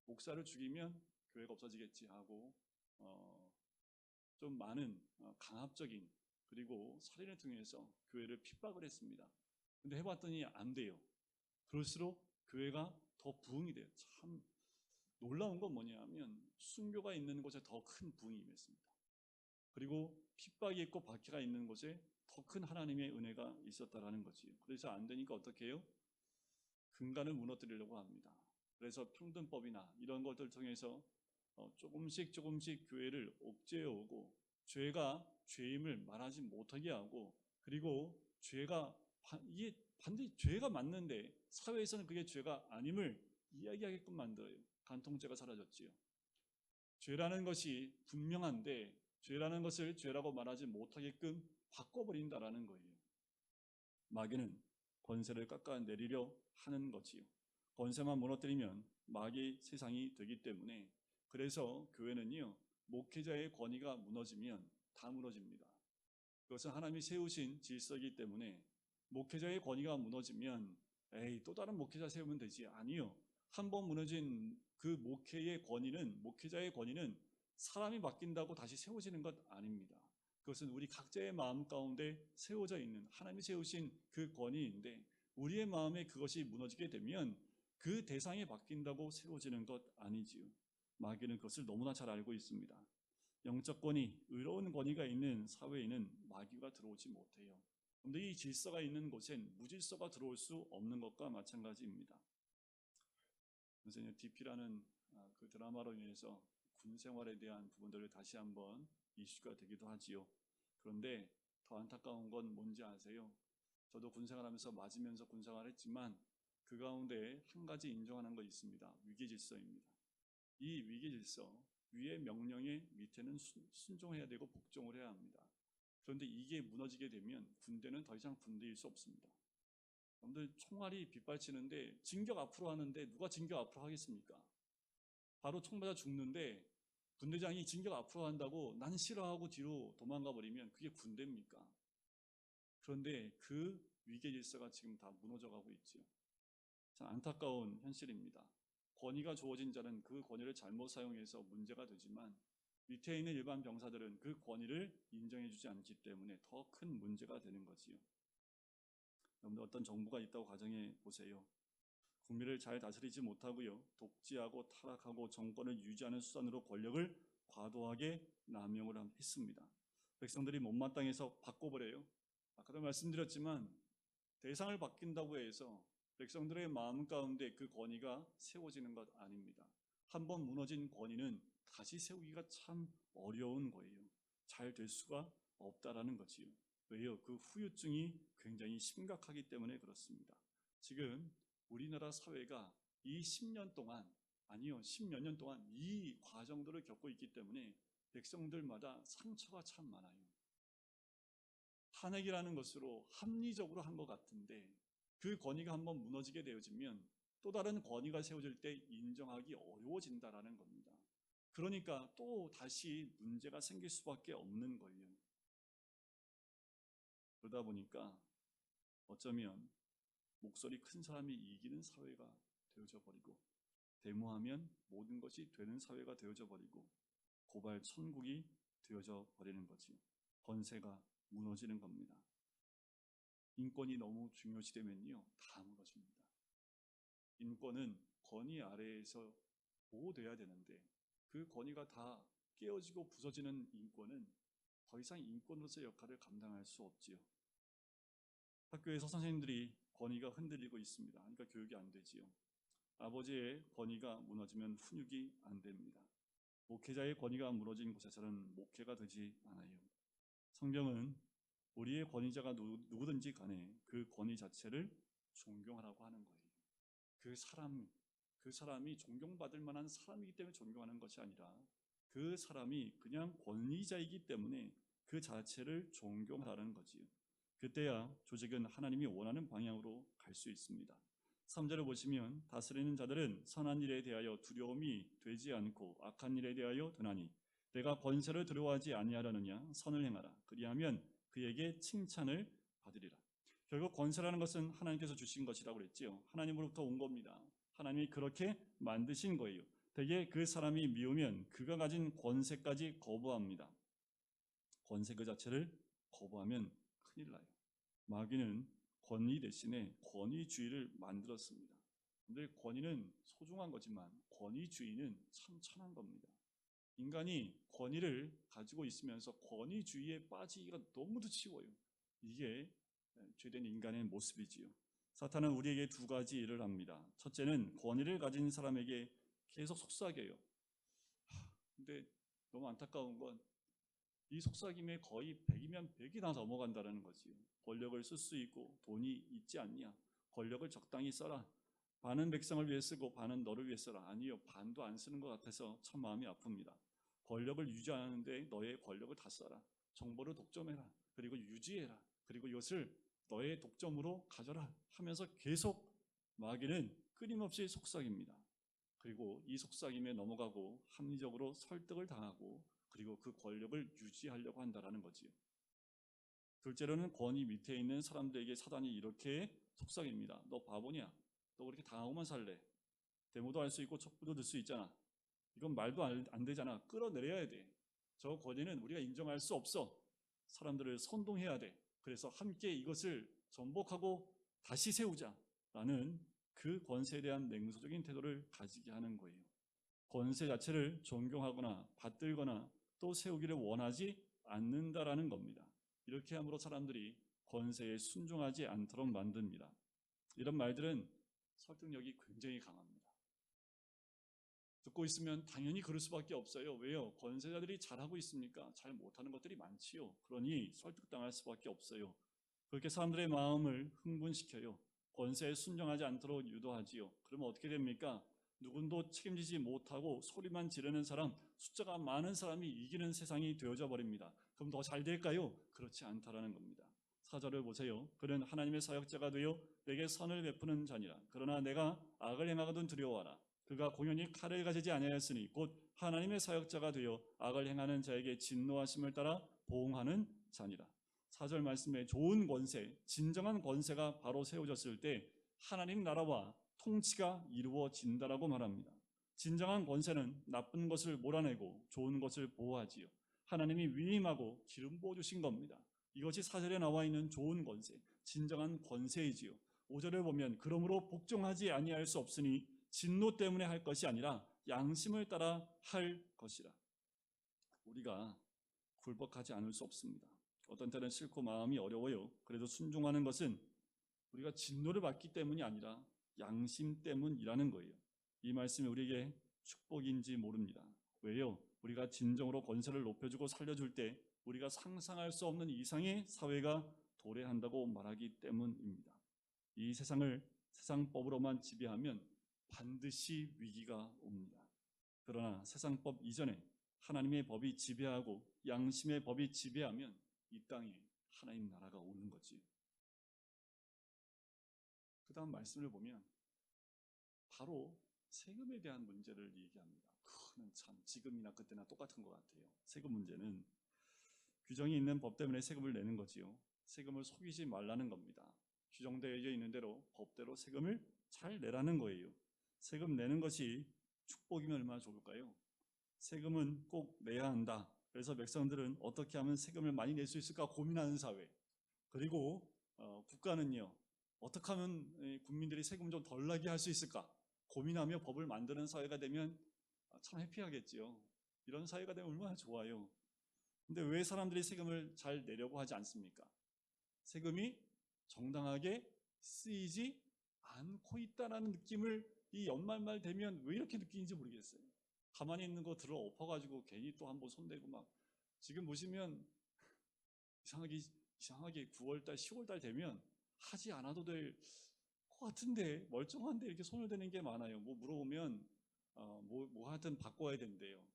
목사를 죽이면 교회가 없어지겠지 하고 좀 많은 강압적인 그리고 살인을 통해서 교회를 핍박을 했습니다. 근데 해봤더니 안 돼요. 그럴수록 교회가 더 부흥이 돼요. 참 놀라운 건 뭐냐면 순교가 있는 곳에 더 큰 부흥이 임했습니다. 그리고 핍박이 있고 박해가 있는 곳에 더 큰 하나님의 은혜가 있었다라는 거지. 그래서 안 되니까 어떻게 해요? 근간을 무너뜨리려고 합니다. 그래서 평등법이나 이런 것들 통해서 조금씩 교회를 옥죄어오고 죄가 죄임을 말하지 못하게 하고 그리고 죄가 이게 반드시 죄가 맞는데 사회에서는 그게 죄가 아님을 이야기하게끔 만들어요. 간통죄가 사라졌지요. 죄라는 것이 분명한데 죄라는 것을 죄라고 말하지 못하게끔 바꿔버린다라는 거예요. 마귀는 권세를 깎아내리려 하는 거지요. 권세만 무너뜨리면 마귀 세상이 되기 때문에 그래서 교회는요, 목회자의 권위가 무너지면 다 무너집니다. 그것은 하나님이 세우신 질서이기 때문에 목회자의 권위가 무너지면 에이 또 다른 목회자 세우면 되지. 아니요. 한 번 무너진 그 목회자의 권위는 사람이 맡긴다고 다시 세워지는 것 아닙니다. 그것은 우리 각자의 마음 가운데 세워져 있는 하나님이 세우신 그 권위인데 우리의 마음에 그것이 무너지게 되면 그 대상에 맡긴다고 세워지는 것 아니지요. 마귀는 그것을 너무나 잘 알고 있습니다. 영적 권위, 의로운 권위가 있는 사회에는 마귀가 들어오지 못해요. 그런데 이 질서가 있는 곳엔 무질서가 들어올 수 없는 것과 마찬가지입니다. 그래서 DP라는 그 드라마로 인해서 군 생활에 대한 부분들을 다시 한번 이슈가 되기도 하지요. 그런데 더 안타까운 건 뭔지 아세요? 저도 군 생활하면서 맞으면서 군 생활했지만 그 가운데 한 가지 인정하는 거 있습니다. 위계 질서입니다. 이 위계 질서, 위의 명령에 밑에는 순종해야 되고 복종을 해야 합니다. 그런데 이게 무너지게 되면 군대는 더 이상 군대일 수 없습니다. 여러분들 총알이 빗발치는데 진격 앞으로 하는데 누가 진격 앞으로 하겠습니까? 바로 총 맞아 죽는데 분대장이 진격 앞으로 한다고 난 싫어하고 뒤로 도망가 버리면 그게 군대입니까? 그런데 그 위계 질서가 지금 다 무너져 가고 있죠. 참 안타까운 현실입니다. 권위가 주어진 자는 그 권위를 잘못 사용해서 문제가 되지만 밑에 있는 일반 병사들은 그 권위를 인정해주지 않기 때문에 더 큰 문제가 되는 거지요. 여러분들 어떤 정부가 있다고 가정해 보세요. 국민을 잘 다스리지 못하고요. 독재하고 타락하고 정권을 유지하는 수단으로 권력을 과도하게 남용을 했습니다. 백성들이 못마땅해서 바꿔버려요. 아까도 말씀드렸지만 대상을 바뀐다고 해서 백성들의 마음 가운데 그 권위가 세워지는 것 아닙니다. 한번 무너진 권위는 다시 세우기가 참 어려운 거예요. 잘 될 수가 없다라는 거지요. 왜요? 그 후유증이 굉장히 심각하기 때문에 그렇습니다. 지금 우리나라 사회가 이 10년 동안, 아니요, 10몇 년 동안 이 과정들을 겪고 있기 때문에 백성들마다 상처가 참 많아요. 탄핵이라는 것으로 합리적으로 한 것 같은데 그 권위가 한번 무너지게 되어지면 또 다른 권위가 세워질 때 인정하기 어려워진다라는 겁니다. 그러니까 또 다시 문제가 생길 수밖에 없는 거예요. 그러다 보니까 어쩌면 목소리 큰 사람이 이기는 사회가 되어져 버리고 데모하면 모든 것이 되는 사회가 되어져 버리고 고발 천국이 되어져 버리는 거지요. 권세가 무너지는 겁니다. 인권이 너무 중요시되면요 다 무너집니다. 인권은 권위 아래에서 보호돼야 되는데 그 권위가 다 깨어지고 부서지는 인권은 더 이상 인권으로서의 역할을 감당할 수 없지요. 학교에서 선생님들이 권위가 흔들리고 있습니다. 그러니까 교육이 안 되지요. 아버지의 권위가 무너지면 훈육이 안 됩니다. 목회자의 권위가 무너진 곳에서는 목회가 되지 않아요. 성경은 우리의 권위자가 누구든지 간에 그 권위 자체를 존경하라고 하는 거예요. 그 사람이 존경받을 만한 사람이기 때문에 존경하는 것이 아니라 그 사람이 그냥 권위자이기 때문에 그 자체를 존경하라는 거지요. 그때야 조직은 하나님이 원하는 방향으로 갈 수 있습니다. 3절을 보시면 다스리는 자들은 선한 일에 대하여 두려움이 되지 않고 악한 일에 대하여 드나니 내가 권세를 두려워하지 아니하려느냐 선을 행하라 그리하면 그에게 칭찬을 받으리라. 결국 권세라는 것은 하나님께서 주신 것이라고 그랬지요. 하나님으로부터 온 겁니다. 하나님이 그렇게 만드신 거예요. 대개 그 사람이 미우면 그가 가진 권세까지 거부합니다. 권세 그 자체를 거부하면 큰일 나요. 마귀는 권위 대신에 권위주의를 만들었습니다. 근데 권위는 소중한 거지만 권위주의는 참 천한 겁니다. 인간이 권위를 가지고 있으면서 권위주의에 빠지기가 너무도 쉬워요. 이게 죄된 인간의 모습이지요. 사탄은 우리에게 두 가지 일을 합니다. 첫째는 권위를 가진 사람에게 계속 속삭여요. 근데 너무 안타까운 건 이 속삭임에 거의 100이면 100이 다 넘어간다는 거지요. 권력을 쓸 수 있고 돈이 있지 않냐? 권력을 적당히 써라. 반은 백성을 위해 쓰고 반은 너를 위해 써라. 아니요, 반도 안 쓰는 것 같아서 참 마음이 아픕니다. 권력을 유지하는데 너의 권력을 다 써라. 정보를 독점해라. 그리고 유지해라. 그리고 이것을 너의 독점으로 가져라 하면서 계속 마귀는 끊임없이 속삭입니다. 그리고 이 속삭임에 넘어가고 합리적으로 설득을 당하고 그리고 그 권력을 유지하려고 한다는 거지요. 둘째로는 권위 밑에 있는 사람들에게 사단이 이렇게 속삭입니다. 너 바보냐? 너 그렇게 당하고만 살래? 데모도 할 수 있고 촛불도 들 수 있잖아. 이건 말도 안 되잖아. 끌어내려야 돼. 저 권위는 우리가 인정할 수 없어. 사람들을 선동해야 돼. 그래서 함께 이것을 전복하고 다시 세우자라는 그 권세에 대한 냉소적인 태도를 가지게 하는 거예요. 권세 자체를 존경하거나 받들거나 또 세우기를 원하지 않는다라는 겁니다. 이렇게 함으로 사람들이 권세에 순종하지 않도록 만듭니다. 이런 말들은 설득력이 굉장히 강합니다. 듣고 있으면 당연히 그럴 수밖에 없어요. 왜요? 권세자들이 잘하고 있습니까? 잘 못하는 것들이 많지요. 그러니 설득당할 수밖에 없어요. 그렇게 사람들의 마음을 흥분시켜요. 권세에 순종하지 않도록 유도하지요. 그러면 어떻게 됩니까? 누군도 책임지지 못하고 소리만 지르는 사람, 숫자가 많은 사람이 이기는 세상이 되어져 버립니다. 그럼 더 잘 될까요? 그렇지 않다라는 겁니다. 4절을 보세요. 그는 하나님의 사역자가 되어 내게 선을 베푸는 자니라. 그러나 내가 악을 행하거든 두려워하라. 그가 공연히 칼을 가지지 아니하였으니 곧 하나님의 사역자가 되어 악을 행하는 자에게 진노하심을 따라 보응하는 자니라. 4절 말씀에 좋은 권세, 진정한 권세가 바로 세워졌을 때 하나님 나라와 통치가 이루어진다라고 말합니다. 진정한 권세는 나쁜 것을 몰아내고 좋은 것을 보호하지요. 하나님이 위임하고 기름 부어주신 겁니다. 이것이 4절에 나와 있는 좋은 권세, 진정한 권세이지요. 5절을 보면 그러므로 복종하지 아니할 수 없으니 진노 때문에 할 것이 아니라 양심을 따라 할 것이라. 우리가 굴복하지 않을 수 없습니다. 어떤 때는 싫고 마음이 어려워요. 그래도 순종하는 것은 우리가 진노를 받기 때문이 아니라 양심 때문이라는 거예요. 이 말씀이 우리에게 축복인지 모릅니다. 왜요? 우리가 진정으로 권세를 높여주고 살려줄 때 우리가 상상할 수 없는 이상의 사회가 도래한다고 말하기 때문입니다. 이 세상을 세상법으로만 지배하면 반드시 위기가 옵니다. 그러나 세상법 이전에 하나님의 법이 지배하고 양심의 법이 지배하면 이 땅에 하나님 나라가 오는 거지. 그 다음 말씀을 보면 바로 세금에 대한 문제를 얘기합니다. 그는 참 지금이나 그때나 똑같은 것 같아요. 세금 문제는 규정이 있는 법 때문에 세금을 내는 거지요. 세금을 속이지 말라는 겁니다. 규정되어 있는 대로 법대로 세금을 잘 내라는 거예요. 세금 내는 것이 축복이면 얼마나 좋을까요? 세금은 꼭 내야 한다. 그래서 백성들은 어떻게 하면 세금을 많이 낼 수 있을까 고민하는 사회. 그리고 국가는요, 어떻게 하면 국민들이 세금 좀 덜 나게 할 수 있을까 고민하며 법을 만드는 사회가 되면 참 해피하겠지요. 이런 사회가 되면 얼마나 좋아요. 근데 왜 사람들이 세금을 잘 내려고 하지 않습니까? 세금이 정당하게 쓰이지 않고 있다는 느낌을 이 연말말 되면 왜 이렇게 느끼는지 모르겠어요. 가만히 있는 거 들어 엎어가지고 괜히 또 한번 손대고 막. 지금 보시면 이상하게 9월달 10월달 되면 하지 않아도 될 것 같은데 멀쩡한데 이렇게 손을 대는 게 많아요. 뭐 물어보면 뭐 하여튼 바꿔야 된대요.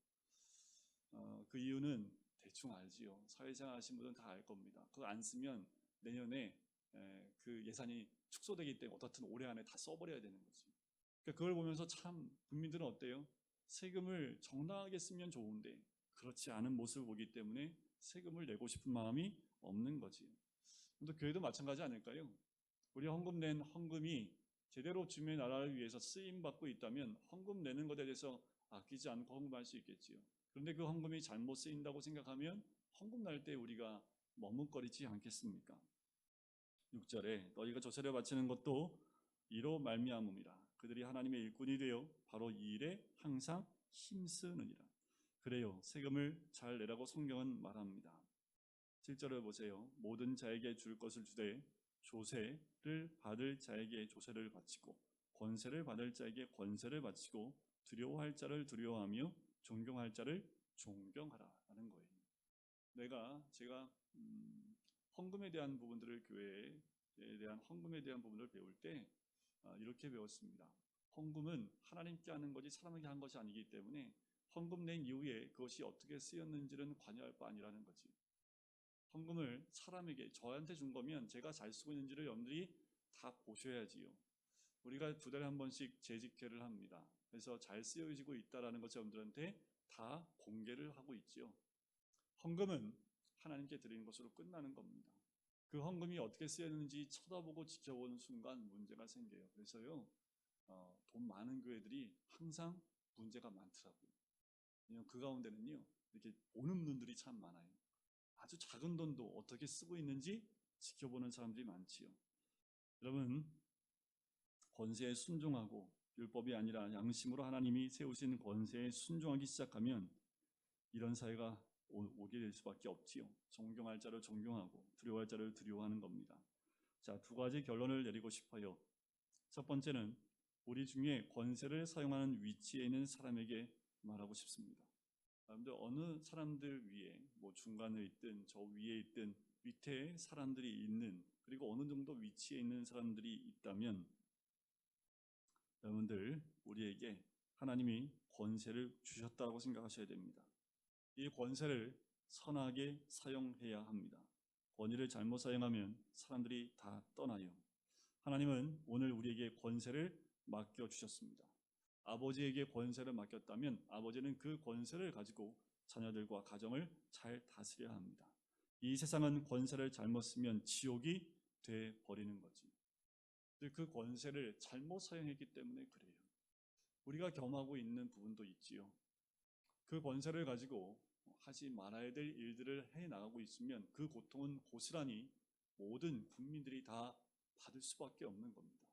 그 이유는 대충 알지요. 사회생활 하신 분들은 다 알 겁니다. 그거 안 쓰면 내년에 그 예산이 축소되기 때문에 어떻든 올해 안에 다 써버려야 되는 거지. 그러니까 그걸 보면서 참 국민들은 어때요? 세금을 정당하게 쓰면 좋은데 그렇지 않은 모습을 보기 때문에 세금을 내고 싶은 마음이 없는 거지. 근데 교회도 마찬가지 아닐까요? 우리 헌금 낸 헌금이 제대로 주님의 나라를 위해서 쓰임받고 있다면 헌금 내는 것에 대해서 아끼지 않고 헌금할 수 있겠지요. 그런데 그 헌금이 잘못 쓰인다고 생각하면 헌금 날 때 우리가 머뭇거리지 않겠습니까? 6절에 너희가 조세를 바치는 것도 이로 말미암음이라. 그들이 하나님의 일꾼이 되어 바로 이 일에 항상 힘쓰느니라. 그래요. 세금을 잘 내라고 성경은 말합니다. 7절을 보세요. 모든 자에게 줄 것을 주되 조세를 받을 자에게 조세를 바치고 권세를 받을 자에게 권세를 바치고 두려워할 자를 두려워하며 존경할 자를 존경하라라는 거예요. 제가 헌금에 대한 부분들을 교회에 대한 헌금에 대한 부분을 배울 때 이렇게 배웠습니다. 헌금은 하나님께 하는 것이 사람에게 한 것이 아니기 때문에 헌금 낸 이후에 그것이 어떻게 쓰였는지는 관여할 바 아니라는 거지. 헌금을 사람에게 저한테 준 거면 제가 잘 쓰고 있는지를 여러분들이 다 보셔야지요. 우리가 2달에 한 번씩 재집계를 합니다. 그래서 잘 쓰여지고 있다라는 것을 여러분들한테 다 공개를 하고 있죠. 헌금은 하나님께 드리는 것으로 끝나는 겁니다. 그 헌금이 어떻게 쓰였는지 쳐다보고 지켜보는 순간 문제가 생겨요. 그래서요, 돈 많은 교회들이 항상 문제가 많더라고요. 왜냐하면 그 가운데는요, 이렇게 보는 눈들이 참 많아요. 아주 작은 돈도 어떻게 쓰고 있는지 지켜보는 사람들이 많지요. 여러분, 권세에 순종하고 율법이 아니라 양심으로 하나님이 세우신 권세에 순종하기 시작하면 이런 사회가 오게 될 수밖에 없지요. 존경할 자를 존경하고 두려워할 자를 두려워하는 겁니다. 자, 두 가지 결론을 내리고 싶어요. 첫 번째는 우리 중에 권세를 사용하는 위치에 있는 사람에게 말하고 싶습니다. 여러분들 어느 사람들 위에 뭐 중간에 있든 저 위에 있든 밑에 사람들이 있는, 그리고 어느 정도 위치에 있는 사람들이 있다면 여러분들 우리에게 하나님이 권세를 주셨다고 생각하셔야 됩니다. 이 권세를 선하게 사용해야 합니다. 권위를 잘못 사용하면 사람들이 다 떠나요. 하나님은 오늘 우리에게 권세를 맡겨주셨습니다. 아버지에게 권세를 맡겼다면 아버지는 그 권세를 가지고 자녀들과 가정을 잘 다스려야 합니다. 이 세상은 권세를 잘못 쓰면 지옥이 돼버리는 거지. 그 권세를 잘못 사용했기 때문에 그래요. 우리가 겸하고 있는 부분도 있지요. 그 권세를 가지고 하지 말아야 될 일들을 해나가고 있으면 그 고통은 고스란히 모든 국민들이 다 받을 수밖에 없는 겁니다.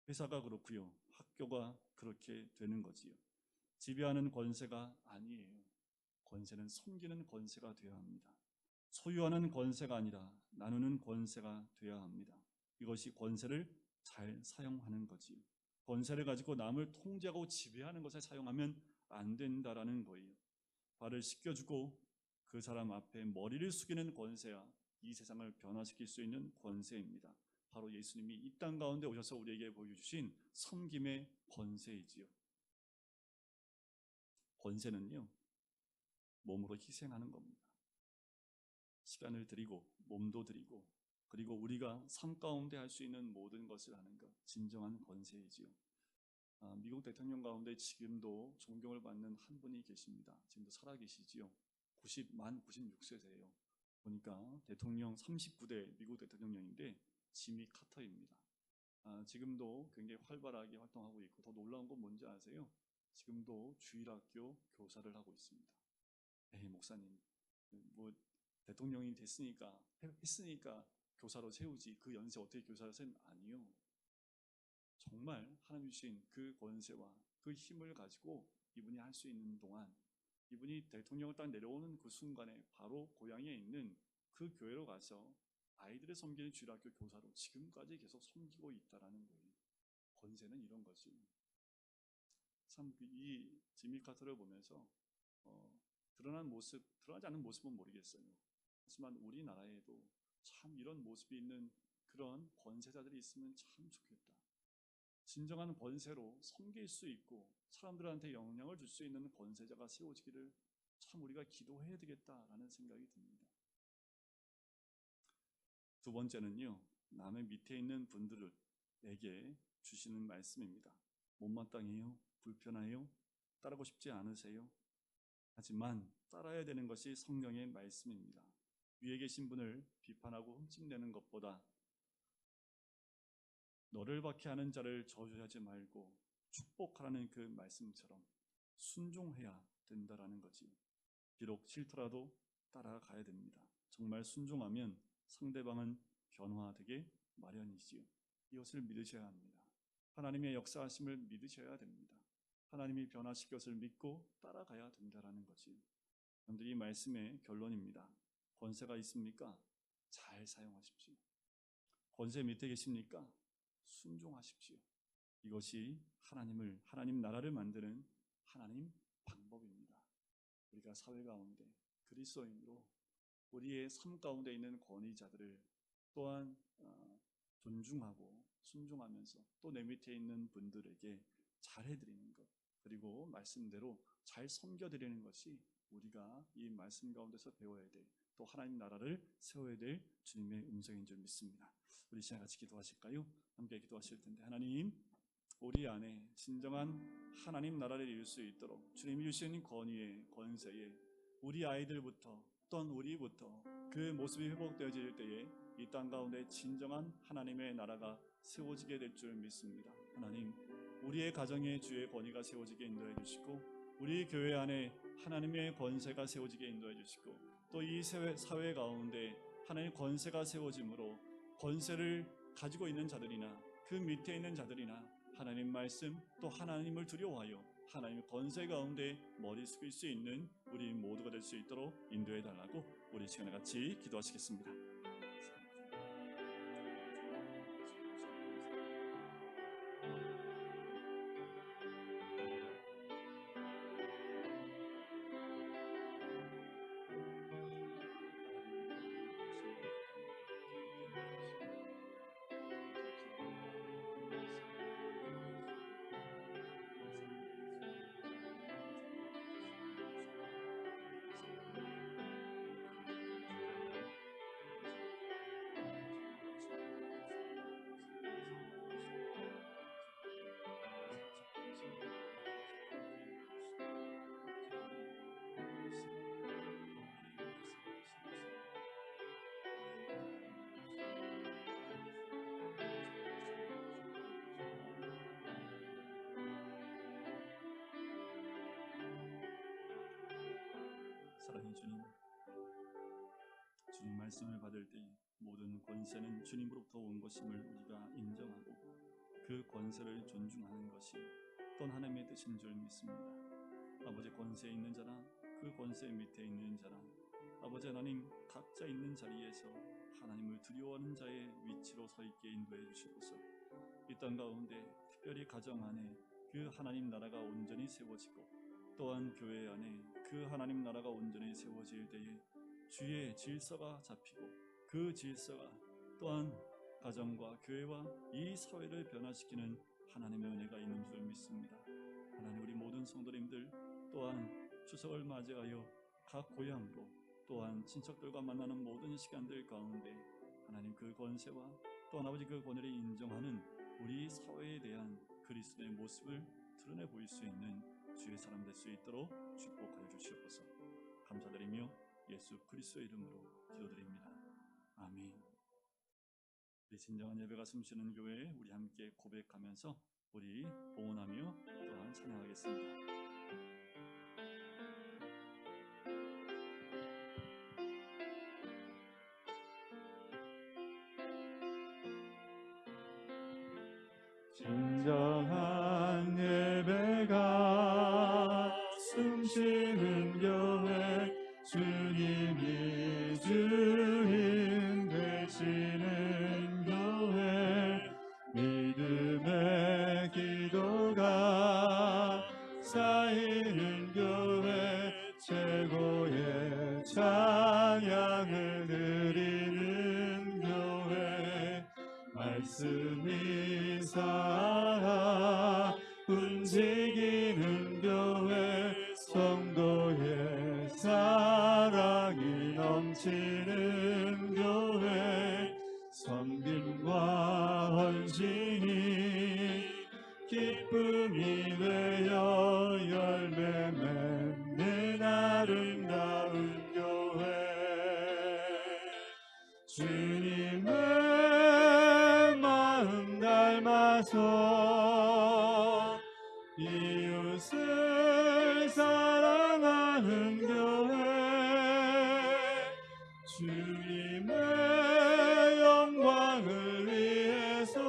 회사가 그렇고요. 학교가 그렇게 되는 거지요. 지배하는 권세가 아니에요. 권세는 섬기는 권세가 되어야 합니다. 소유하는 권세가 아니라 나누는 권세가 되어야 합니다. 이것이 권세를 잘 사용하는 거지요. 권세를 가지고 남을 통제하고 지배하는 것에 사용하면 안 된다라는 거예요. 발을 씻겨주고 그 사람 앞에 머리를 숙이는 권세야 이 세상을 변화시킬 수 있는 권세입니다. 바로 예수님이 이 땅 가운데 오셔서 우리에게 보여주신 섬김의 권세이지요. 권세는요, 몸으로 희생하는 겁니다. 시간을 드리고 몸도 드리고, 그리고 우리가 삶 가운데 할 수 있는 모든 것을 하는 것, 진정한 권세이지요. 미국 대통령 가운데 지금도 존경을 받는 한 분이 계십니다. 지금도 살아계시지요. 만 96세세요. 보니까 대통령 39대 미국 대통령인데 지미 카터입니다. 지금도 굉장히 활발하게 활동하고 있고, 더 놀라운 건 뭔지 아세요? 지금도 주일학교 교사를 하고 있습니다. 에이, 목사님, 뭐 대통령이 했으니까 교사로 세우지, 그 연세 어떻게 교사로 세우는? 아니요. 정말 하나님 주신 그 권세와 그 힘을 가지고 이분이 할 수 있는 동안, 이분이 대통령을 딱 내려오는 그 순간에 바로 고향에 있는 그 교회로 가서 아이들을 섬기는 주일학교 교사로 지금까지 계속 섬기고 있다라는 거예요. 권세는 이런 거지. 참 이 지미 카터를 보면서 드러나지 않는 모습은 모르겠어요. 하지만 우리나라에도 참 이런 모습이 있는 그런 권세자들이 있으면 참 좋겠다. 진정한 권세로 섬길 수 있고 사람들한테 영향을 줄 수 있는 권세자가 세워지기를 참 우리가 기도해야 되겠다라는 생각이 듭니다. 두 번째는요, 남의 밑에 있는 분들에게 주시는 말씀입니다. 못마땅해요? 불편해요? 따르고 싶지 않으세요? 하지만 따라야 되는 것이 성경의 말씀입니다. 위에 계신 분을 비판하고 흠집내는 것보다 너를 박해하는 자를 저주하지 말고 축복하라는 그 말씀처럼 순종해야 된다라는 거지. 비록 싫더라도 따라가야 됩니다. 정말 순종하면 상대방은 변화되게 마련이지요. 이것을 믿으셔야 합니다. 하나님의 역사하심을 믿으셔야 됩니다. 하나님이 변화시킬 것을 믿고 따라가야 된다라는 거지. 여러분들, 이 말씀의 결론입니다. 권세가 있습니까? 잘 사용하십시오. 권세 밑에 계십니까? 순종하십시오. 이것이 하나님 나라를 만드는 하나님 방법입니다. 우리가 사회 가운데 그리스도인으로 우리의 삶 가운데 있는 권위자들을 또한 존중하고 순종하면서 또 내 밑에 있는 분들에게 잘해드리는 것, 그리고 말씀대로 잘 섬겨드리는 것이 우리가 이 말씀 가운데서 배워야 될, 또 하나님 나라를 세워야 될 주님의 음성인 줄 믿습니다. 우리 시간 같이 기도하실까요? 함께 기도하실 텐데, 하나님, 우리 안에 진정한 하나님 나라를 이룰 수 있도록 주님이 주시는 권위에, 권세에 우리 아이들부터 또는 우리부터 그 모습이 회복되어질 때에 이 땅 가운데 진정한 하나님의 나라가 세워지게 될 줄 믿습니다. 하나님, 우리의 가정에 주의 권위가 세워지게 인도해 주시고, 우리 교회 안에 하나님의 권세가 세워지게 인도해 주시고, 또 이 사회 가운데 하나님의 권세가 세워짐으로 권세를 가지고 있는 자들이나 그 밑에 있는 자들이나 하나님 말씀 또 하나님을 두려워하여 하나님의 권세 가운데 머리 숙일 수 있는 우리 모두가 될 수 있도록 인도해 달라고 우리 시간에 같이 기도하시겠습니다. 사랑의 주님, 주님 말씀을 받을 때 모든 권세는 주님으로부터 온 것임을 우리가 인정하고 그 권세를 존중하는 것이 또 하나님의 뜻인 줄 믿습니다. 아버지, 권세 있는 자나 그 권세 밑에 있는 자나 아버지 하나님 각자 있는 자리에서 하나님을 두려워하는 자의 위치로 서 있게 인도해 주시옵소서. 이 땅 가운데 특별히 가정 안에 그 하나님 나라가 온전히 세워지고 또한 교회 안에 그 하나님 나라가 온전히 세워질 때에 주의 질서가 잡히고 그 질서가 또한 가정과 교회와 이 사회를 변화시키는 하나님의 은혜가 있는 줄 믿습니다. 하나님, 우리 모든 성도님들 또한 추석을 맞이하여 각 고향으로 또한 친척들과 만나는 모든 시간들 가운데 하나님 그 권세와 또한 아버지 그 권위를 인정하는 우리 사회에 대한 그리스도의 모습을 드러내 보일 수 있는 주의 사람 될 수 있도록 축복하여 주시옵소서. 감사드리며 예수 그리스도의 이름으로 기도드립니다. 아멘. 우리 진정한 예배가 숨쉬는 교회에 우리 함께 고백하면서 우리 봉헌하며 또한 찬양하겠습니다. 진정한 예배가 숨쉬는 교회, 주님이 주인 되시는 교회, 믿음의 기도가 쌓이는 교회, 최고의 찬양을 드리는 교회, 말씀이 살아 움직이는 교회, 성도의 사랑이 넘치는 교회, 섬김과 헌신이 기쁨이 되어 열매 맺는 아름다운 교회, 주님의 마음 닮아서 이웃을 사랑하는 교회, 주님의 영광을 위해서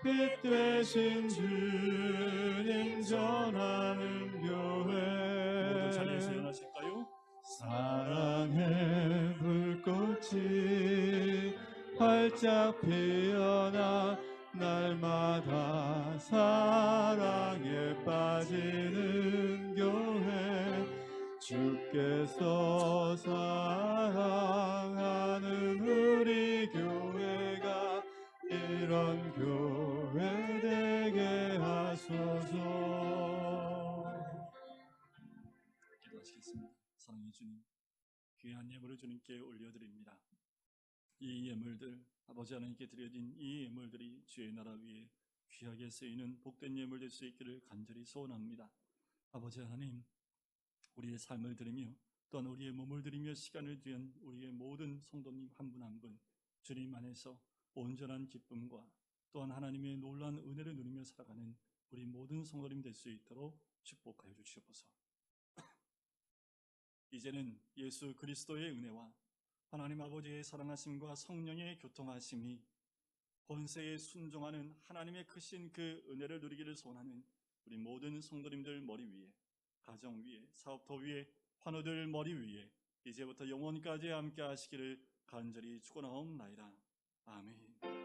빛 되신 주님 전하는 교회. 모두 자리에서 일어나실까요? 사랑의 불꽃이 활짝 피어나 날마다 사랑에 빠지는 교회, 주께서 사랑하는 우리 교회가 이런 교회 되게 하소서. 기도하시겠습니다. 사랑의 주님, 귀한 예물을 주님께 올려드립니다. 이 예물들, 아버지 하나님께 드려진 이 예물들이 주의 나라 위에 귀하게 쓰이는 복된 예물 될 수 있기를 간절히 소원합니다. 아버지 하나님, 우리의 삶을 드리며 또한 우리의 몸을 드리며 시간을 드린 우리의 모든 성도님 한 분 한 분, 주님 안에서 온전한 기쁨과 또한 하나님의 놀라운 은혜를 누리며 살아가는 우리 모든 성도님 될 수 있도록 축복하여 주시옵소서. 이제는 예수 그리스도의 은혜와 하나님 아버지의 사랑하심과 성령의 교통하심이 권세에 순종하는 하나님의 크신 그 은혜를 누리기를 소원하는 우리 모든 성도님들 머리 위에, 가정 위에, 사업터 위에, 환우들 머리 위에 이제부터 영원까지 함께 하시기를 간절히 축원하옵나이다. 아멘.